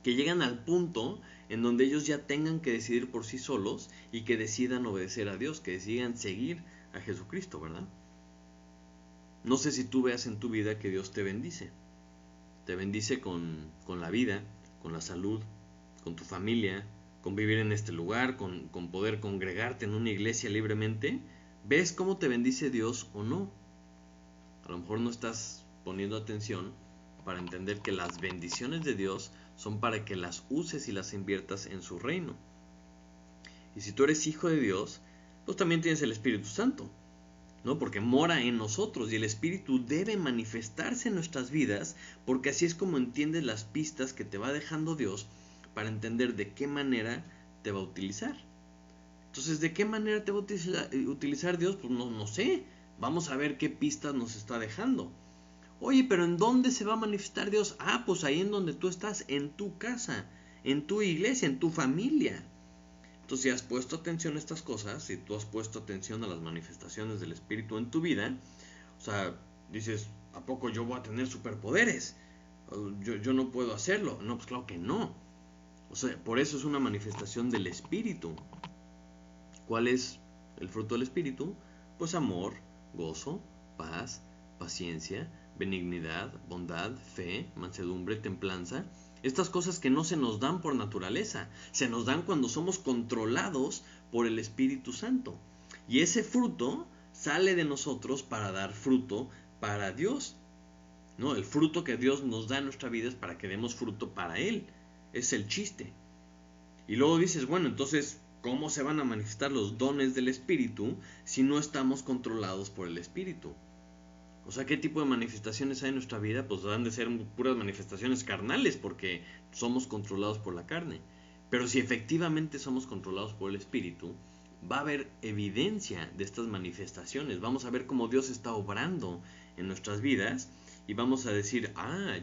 Que llegan al punto en donde ellos ya tengan que decidir por sí solos y que decidan obedecer a Dios, que decidan seguir a Jesucristo, ¿verdad? No sé si tú veas en tu vida que Dios te bendice. Te bendice con la vida, con la salud, con tu familia, con vivir en este lugar, con poder congregarte en una iglesia libremente. ¿Ves cómo te bendice Dios o no? A lo mejor no estás poniendo atención para entender que las bendiciones de Dios son para que las uses y las inviertas en su reino. Y si tú eres hijo de Dios, pues también tienes el Espíritu Santo, ¿no? Porque mora en nosotros y el Espíritu debe manifestarse en nuestras vidas, porque así es como entiendes las pistas que te va dejando Dios para entender de qué manera te va a utilizar. Entonces, ¿de qué manera te va a utilizar Dios? Pues no sé. Vamos a ver qué pistas nos está dejando. Oye, pero ¿en dónde se va a manifestar Dios? Pues ahí en donde tú estás, en tu casa, en tu iglesia, en tu familia. Entonces, si has puesto atención a estas cosas, si tú has puesto atención a las manifestaciones del Espíritu en tu vida, o sea, dices, ¿a poco yo voy a tener superpoderes? Yo no puedo hacerlo. No, pues claro que no. O sea, por eso es una manifestación del Espíritu. ¿Cuál es el fruto del Espíritu? Pues amor, gozo, paz, paciencia, benignidad, bondad, fe, mansedumbre, templanza. Estas cosas que no se nos dan por naturaleza, se nos dan cuando somos controlados por el Espíritu Santo. Y ese fruto sale de nosotros para dar fruto para Dios, ¿no? El fruto que Dios nos da en nuestra vida es para que demos fruto para Él. Es el chiste. Y luego dices, bueno, entonces, ¿cómo se van a manifestar los dones del Espíritu si no estamos controlados por el Espíritu? O sea, ¿qué tipo de manifestaciones hay en nuestra vida? Pues han de ser puras manifestaciones carnales porque somos controlados por la carne. Pero si efectivamente somos controlados por el Espíritu, va a haber evidencia de estas manifestaciones. Vamos a ver cómo Dios está obrando en nuestras vidas y vamos a decir,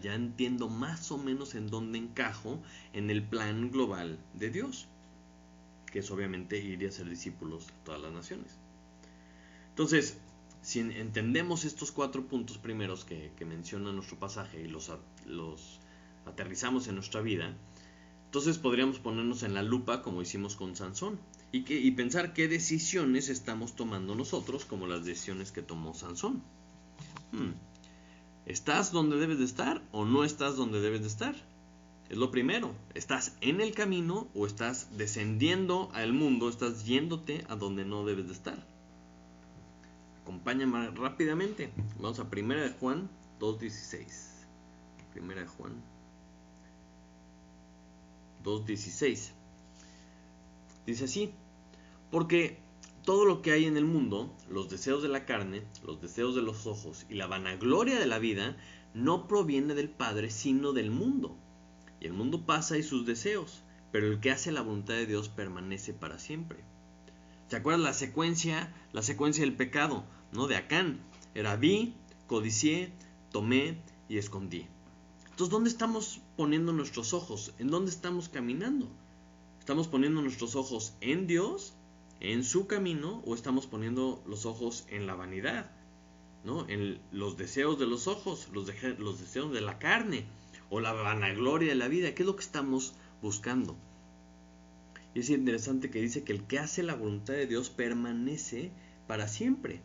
ya entiendo más o menos en dónde encajo en el plan global de Dios, que es obviamente ir y hacer discípulos de todas las naciones. Entonces, si entendemos estos 4 puntos primeros que menciona nuestro pasaje y los aterrizamos en nuestra vida, entonces podríamos ponernos en la lupa como hicimos con Sansón y pensar qué decisiones estamos tomando nosotros como las decisiones que tomó Sansón. ¿Estás donde debes de estar o no estás donde debes de estar? Es lo primero. ¿Estás en el camino o estás descendiendo al mundo, estás yéndote a donde no debes de estar? Acompáñame rápidamente. Vamos a 1 de Juan 2.16. 1 de Juan 2.16. Dice así: porque todo lo que hay en el mundo, los deseos de la carne, los deseos de los ojos y la vanagloria de la vida, no proviene del Padre, sino del mundo. Y el mundo pasa y sus deseos, pero el que hace la voluntad de Dios permanece para siempre. ¿Se acuerdan la secuencia del pecado, ¿no? De Acán. Era vi, codicié, tomé y escondí. Entonces, ¿dónde estamos poniendo nuestros ojos? ¿En dónde estamos caminando? ¿Estamos poniendo nuestros ojos en Dios, en su camino, o estamos poniendo los ojos en la vanidad, ¿no? En los deseos de los ojos, los deseos de la carne, o la vanagloria de la vida? ¿Qué es lo que estamos buscando? Y es interesante que dice que el que hace la voluntad de Dios permanece para siempre.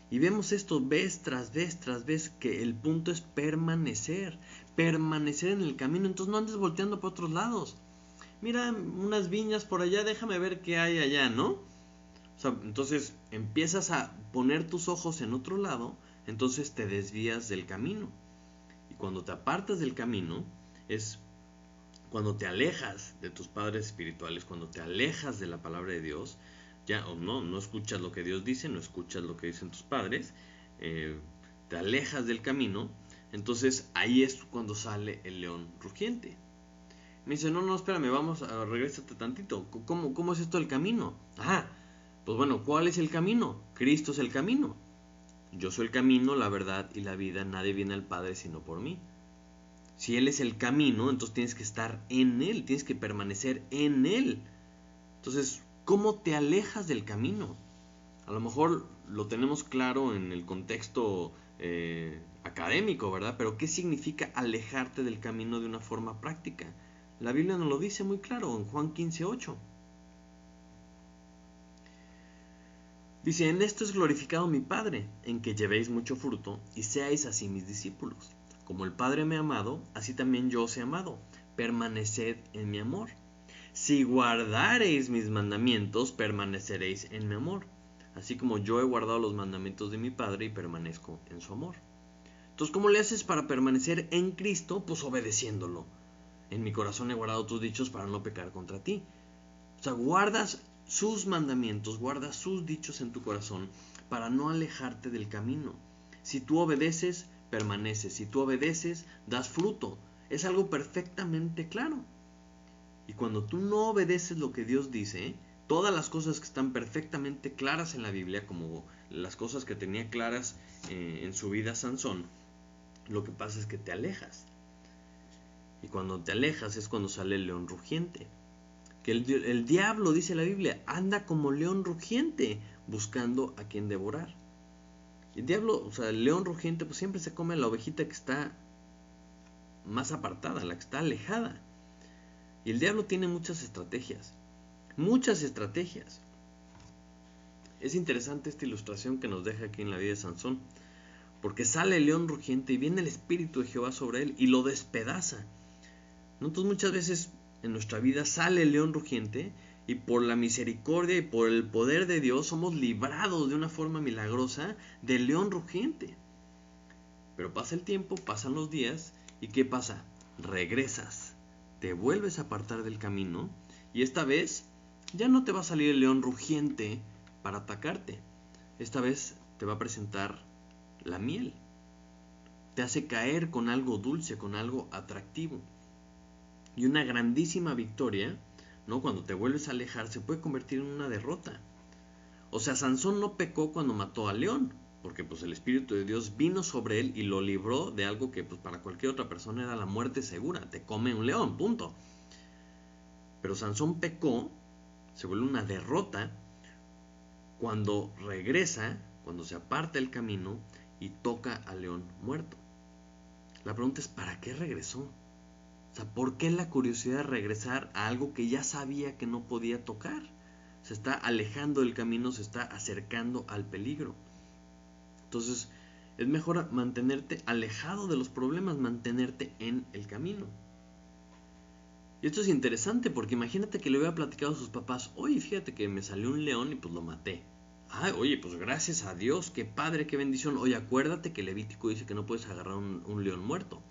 Y vemos esto vez tras vez tras vez, que el punto es permanecer en el camino. Entonces no andes volteando para otros lados. Mira unas viñas por allá, déjame ver qué hay allá, ¿no? O sea, entonces empiezas a poner tus ojos en otro lado, entonces te desvías del camino. Y cuando te apartas del camino, es cuando te alejas de tus padres espirituales, cuando te alejas de la palabra de Dios, ya o no escuchas lo que Dios dice, no escuchas lo que dicen tus padres, te alejas del camino, entonces ahí es cuando sale el león rugiente. Me dice, no, espérame, regrésate tantito. ¿Cómo es esto del camino? Pues bueno, ¿cuál es el camino? Cristo es el camino. Yo soy el camino, la verdad y la vida. Nadie viene al Padre sino por mí. Si Él es el camino, entonces tienes que estar en Él, tienes que permanecer en Él. Entonces, ¿cómo te alejas del camino? A lo mejor lo tenemos claro en el contexto académico, ¿verdad? Pero ¿qué significa alejarte del camino de una forma práctica? La Biblia nos lo dice muy claro en Juan 15:8. Dice, en esto es glorificado mi Padre, en que llevéis mucho fruto y seáis así mis discípulos. Como el Padre me ha amado, así también yo os he amado. Permaneced en mi amor. Si guardareis mis mandamientos, permaneceréis en mi amor, así como yo he guardado los mandamientos de mi Padre y permanezco en su amor. Entonces, ¿cómo le haces para permanecer en Cristo? Pues obedeciéndolo. En mi corazón he guardado tus dichos para no pecar contra ti. O sea, guardas sus mandamientos, guardas sus dichos en tu corazón para no alejarte del camino. Si tú obedeces, permaneces. Si tú obedeces, das fruto. Es algo perfectamente claro. Y cuando tú no obedeces lo que Dios dice, todas las cosas que están perfectamente claras en la Biblia, como las cosas que tenía claras en su vida Sansón, lo que pasa es que te alejas. Y cuando te alejas es cuando sale el león rugiente. Que el diablo, dice la Biblia, anda como león rugiente buscando a quien devorar. El diablo, o sea, el león rugiente, pues siempre se come a la ovejita que está más apartada, la que está alejada. Y el diablo tiene muchas estrategias. Muchas estrategias. Es interesante esta ilustración que nos deja aquí en la vida de Sansón. Porque sale el león rugiente y viene el Espíritu de Jehová sobre él y lo despedaza. Entonces muchas veces en nuestra vida sale el león rugiente y por la misericordia y por el poder de Dios somos librados de una forma milagrosa del león rugiente. Pero pasa el tiempo, pasan los días y ¿qué pasa? Regresas, te vuelves a apartar del camino y esta vez ya no te va a salir el león rugiente para atacarte. Esta vez te va a presentar la miel. Te hace caer con algo dulce, con algo atractivo. Y una grandísima victoria, ¿no? Cuando te vuelves a alejar, se puede convertir en una derrota. O sea, Sansón no pecó cuando mató al león, porque pues el Espíritu de Dios vino sobre él y lo libró de algo que pues para cualquier otra persona era la muerte segura. Te come un león, punto. Pero Sansón pecó, se vuelve una derrota cuando regresa, cuando se aparta el camino y toca al león muerto. La pregunta es, ¿para qué regresó? O sea, ¿por qué la curiosidad de regresar a algo que ya sabía que no podía tocar? Se está alejando del camino, se está acercando al peligro. Entonces, es mejor mantenerte alejado de los problemas, mantenerte en el camino. Y esto es interesante porque imagínate que le hubiera platicado a sus papás, oye, fíjate que me salió un león y pues lo maté. Ay, oye, pues gracias a Dios, qué padre, qué bendición. Oye, acuérdate que Levítico dice que no puedes agarrar un león muerto.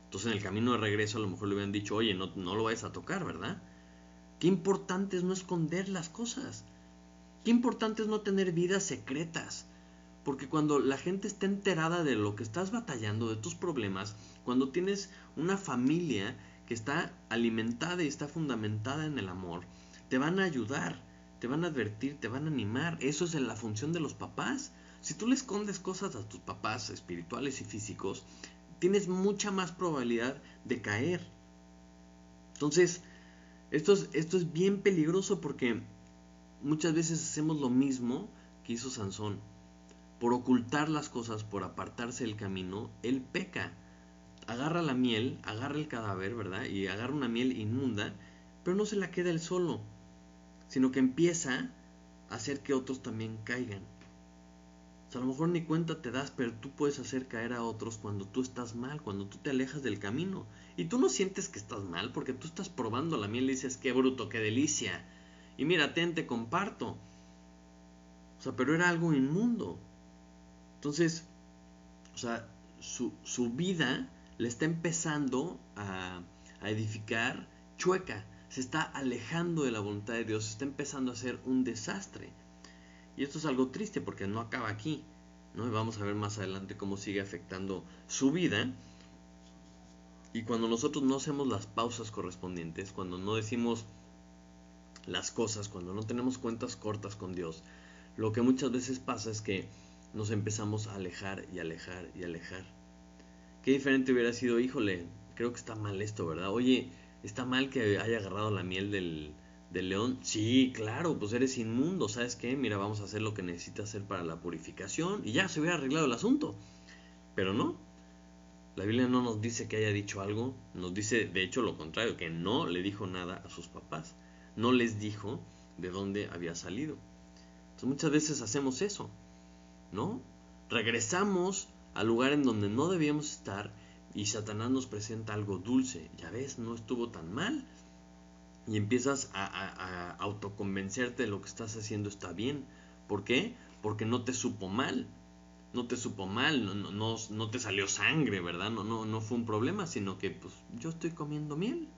Entonces en el camino de regreso a lo mejor le hubieran dicho, oye, no lo vayas a tocar, ¿verdad? Qué importante es no esconder las cosas. Qué importante es no tener vidas secretas. Porque cuando la gente está enterada de lo que estás batallando, de tus problemas, cuando tienes una familia que está alimentada y está fundamentada en el amor, te van a ayudar, te van a advertir, te van a animar. Eso es la función de los papás. Si tú le escondes cosas a tus papás espirituales y físicos, tienes mucha más probabilidad de caer. Entonces, esto es bien peligroso porque muchas veces hacemos lo mismo que hizo Sansón. Por ocultar las cosas, por apartarse del camino, él peca. Agarra la miel, agarra el cadáver, ¿verdad? Y agarra una miel inmunda, pero no se la queda él solo, sino que empieza a hacer que otros también caigan. O sea, a lo mejor ni cuenta te das, pero tú puedes hacer caer a otros cuando tú estás mal, cuando tú te alejas del camino. Y tú no sientes que estás mal, porque tú estás probando la miel y dices, qué bruto, qué delicia. Y mira, te comparto. O sea, pero era algo inmundo. Entonces, o sea, su vida le está empezando a edificar chueca. Se está alejando de la voluntad de Dios, se está empezando a hacer un desastre. Y esto es algo triste porque no acaba aquí, ¿no? Y vamos a ver más adelante cómo sigue afectando su vida. Y cuando nosotros no hacemos las pausas correspondientes, cuando no decimos las cosas, cuando no tenemos cuentas cortas con Dios, lo que muchas veces pasa es que nos empezamos a alejar y alejar y alejar. Qué diferente hubiera sido, híjole, creo que está mal esto, ¿verdad? Oye, está mal que haya agarrado la miel del león. Sí, claro, pues eres inmundo, ¿sabes qué? Mira, vamos a hacer lo que necesitas hacer para la purificación y ya se hubiera arreglado el asunto. Pero no, la Biblia no nos dice que haya dicho algo, nos dice de hecho lo contrario, que no le dijo nada a sus papás, no les dijo de dónde había salido. Entonces muchas veces hacemos eso, ¿no? Regresamos al lugar en donde no debíamos estar y Satanás nos presenta algo dulce. Ya ves, no estuvo tan mal. Y empiezas a autoconvencerte de lo que estás haciendo está bien. ¿Por qué? Porque no te supo mal. No te supo mal, no te salió sangre, ¿verdad? No fue un problema, sino que pues yo estoy comiendo miel.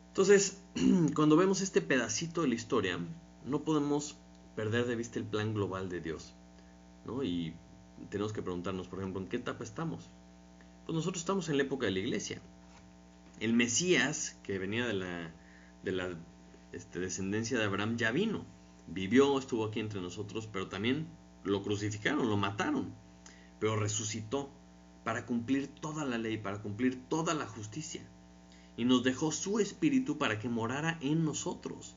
Entonces, cuando vemos este pedacito de la historia, no podemos perder de vista el plan global de Dios, ¿no? Y tenemos que preguntarnos, por ejemplo, ¿en qué etapa estamos? Pues nosotros estamos en la época de la iglesia. El Mesías, que venía de la descendencia de Abraham, ya vino. Vivió, estuvo aquí entre nosotros, pero también lo crucificaron, lo mataron. Pero resucitó para cumplir toda la ley, para cumplir toda la justicia. Y nos dejó su espíritu para que morara en nosotros,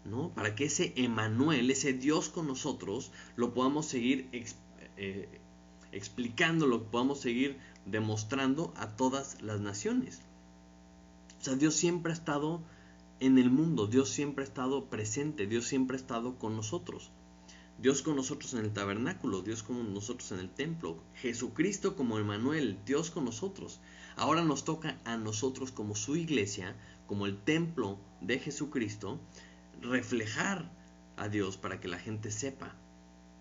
¿no? Para que ese Emmanuel, ese Dios con nosotros, lo podamos seguir explicando, lo podamos seguir demostrando a todas las naciones. O sea, Dios siempre ha estado en el mundo, Dios siempre ha estado presente, Dios siempre ha estado con nosotros. Dios con nosotros en el tabernáculo, Dios con nosotros en el templo, Jesucristo como Emmanuel, Dios con nosotros. Ahora nos toca a nosotros como su iglesia, como el templo de Jesucristo, reflejar a Dios para que la gente sepa.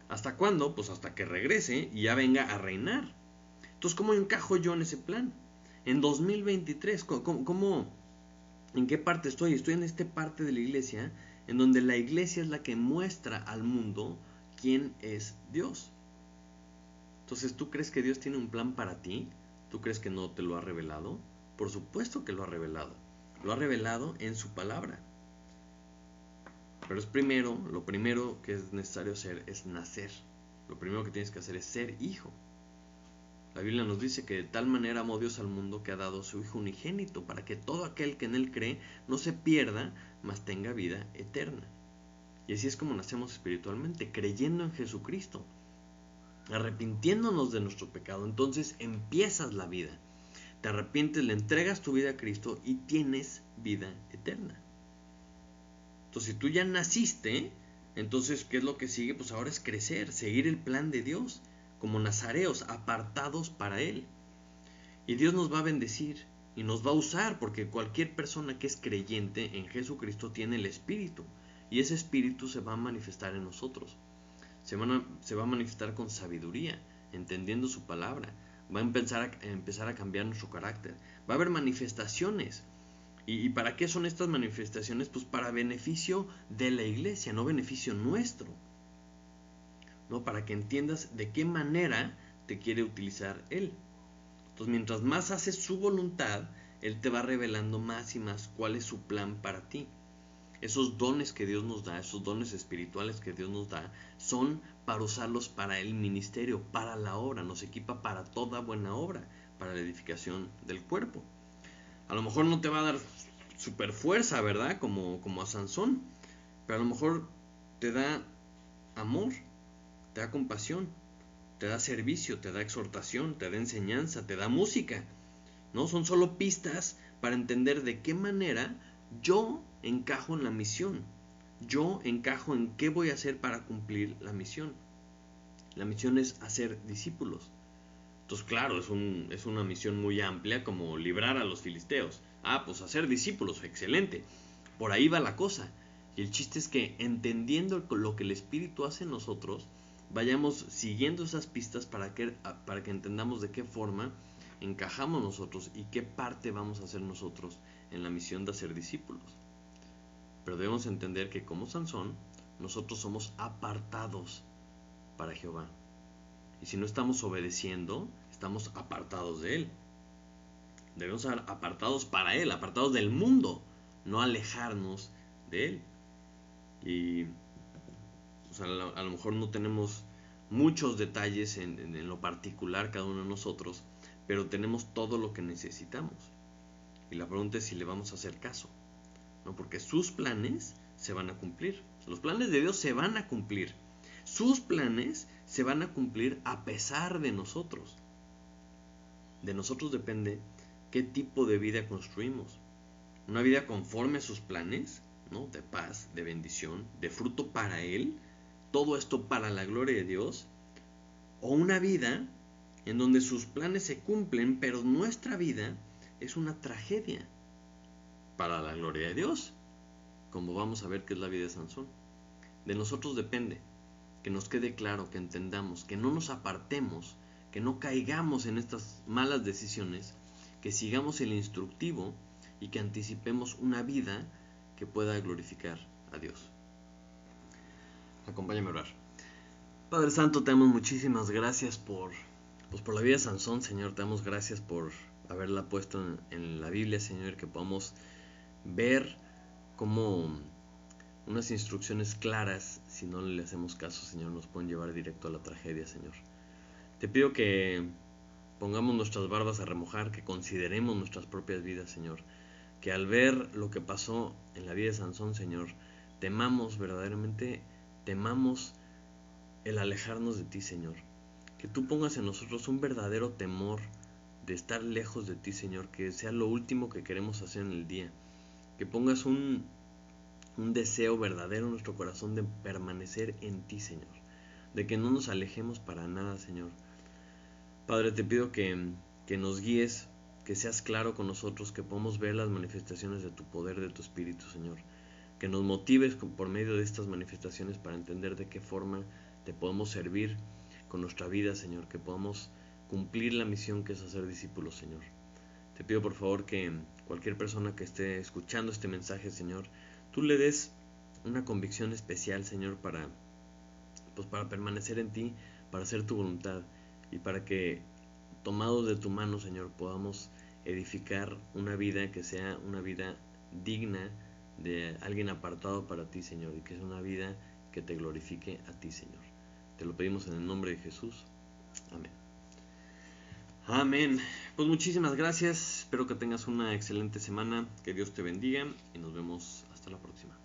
¿Hasta cuándo? Pues hasta que regrese y ya venga a reinar. Entonces, ¿cómo encajo yo en ese plan? En 2023, ¿En qué parte estoy? Estoy en esta parte de la iglesia en donde la iglesia es la que muestra al mundo quién es Dios. Entonces, ¿tú crees que Dios tiene un plan para ti? ¿Tú crees que no te lo ha revelado? Por supuesto que lo ha revelado. Lo ha revelado en su palabra. Pero lo primero que es necesario hacer es nacer. Lo primero que tienes que hacer es ser hijo. La Biblia nos dice que de tal manera amó Dios al mundo que ha dado a su Hijo unigénito para que todo aquel que en Él cree no se pierda, mas tenga vida eterna. Y así es como nacemos espiritualmente, creyendo en Jesucristo, arrepintiéndonos de nuestro pecado. Entonces empiezas la vida. Te arrepientes, le entregas tu vida a Cristo y tienes vida eterna. Entonces, si tú ya naciste, entonces, ¿qué es lo que sigue? Pues ahora es crecer, seguir el plan de Dios, como nazareos, apartados para Él. Y Dios nos va a bendecir y nos va a usar, porque cualquier persona que es creyente en Jesucristo tiene el Espíritu, y ese Espíritu se va a manifestar en nosotros. Se va a manifestar con sabiduría, entendiendo su palabra. Va a empezar a cambiar nuestro carácter. Va a haber manifestaciones. ¿Y para qué son estas manifestaciones? Pues para beneficio de la iglesia, no beneficio nuestro. ¿No? Para que entiendas de qué manera te quiere utilizar Él. Entonces, mientras más haces su voluntad, Él te va revelando más y más cuál es su plan para ti. Esos dones que Dios nos da, esos dones espirituales que Dios nos da, son para usarlos para el ministerio, para la obra. Nos equipa para toda buena obra, para la edificación del cuerpo. A lo mejor no te va a dar super fuerza, ¿verdad? Como a Sansón. Pero a lo mejor te da amor, te da compasión, te da servicio, te da exhortación, te da enseñanza, te da música. ¿No? Son solo pistas para entender de qué manera yo encajo en la misión. Yo encajo en qué voy a hacer para cumplir la misión. La misión es hacer discípulos. Entonces, claro, es una misión muy amplia, como librar a los filisteos. Pues hacer discípulos, excelente. Por ahí va la cosa. Y el chiste es que entendiendo lo que el Espíritu hace en nosotros, vayamos siguiendo esas pistas para que entendamos de qué forma encajamos nosotros y qué parte vamos a hacer nosotros en la misión de hacer discípulos. Pero debemos entender que como Sansón, nosotros somos apartados para Jehová. Y si no estamos obedeciendo, estamos apartados de Él. Debemos estar apartados para Él, apartados del mundo, no alejarnos de Él. Y a lo mejor no tenemos muchos detalles en lo particular cada uno de nosotros, pero tenemos todo lo que necesitamos. Y la pregunta es si le vamos a hacer caso, ¿no? Porque sus planes se van a cumplir. Los planes de Dios se van a cumplir. Sus planes se van a cumplir a pesar de nosotros. De nosotros depende qué tipo de vida construimos. Una vida conforme a sus planes, ¿no? De paz, de bendición, de fruto para Él. Todo esto para la gloria de Dios. O una vida en donde sus planes se cumplen, pero nuestra vida es una tragedia para la gloria de Dios, como vamos a ver que es la vida de Sansón. De nosotros depende que nos quede claro, que entendamos, que no nos apartemos, que no caigamos en estas malas decisiones, que sigamos el instructivo y que anticipemos una vida que pueda glorificar a Dios. Acompáñame a orar. Padre Santo, te damos muchísimas gracias por la vida de Sansón, Señor. Te damos gracias por haberla puesto en la Biblia, Señor, que podamos ver cómo unas instrucciones claras, si no le hacemos caso, Señor, nos pueden llevar directo a la tragedia, Señor. Te pido que pongamos nuestras barbas a remojar, que consideremos nuestras propias vidas, Señor. Que al ver lo que pasó en la vida de Sansón, Señor, temamos verdaderamente, temamos el alejarnos de ti, Señor. Que tú pongas en nosotros un verdadero temor de estar lejos de ti, Señor. Que sea lo último que queremos hacer en el día. Que pongas un deseo verdadero en nuestro corazón de permanecer en ti, Señor. De que no nos alejemos para nada, Señor. Padre, te pido que nos guíes, que seas claro con nosotros, que podamos ver las manifestaciones de tu poder, de tu Espíritu, Señor. Que nos motives por medio de estas manifestaciones para entender de qué forma te podemos servir con nuestra vida, Señor. Que podamos cumplir la misión que es hacer discípulos, Señor. Te pido por favor que cualquier persona que esté escuchando este mensaje, Señor, tú le des una convicción especial, Señor, para permanecer en ti, para hacer tu voluntad y para que, tomados de tu mano, Señor, podamos edificar una vida que sea una vida digna de alguien apartado para ti, Señor, y que sea una vida que te glorifique a ti, Señor. Te lo pedimos en el nombre de Jesús. Amén. Amén. Pues muchísimas gracias. Espero que tengas una excelente semana. Que Dios te bendiga y nos vemos hasta la próxima.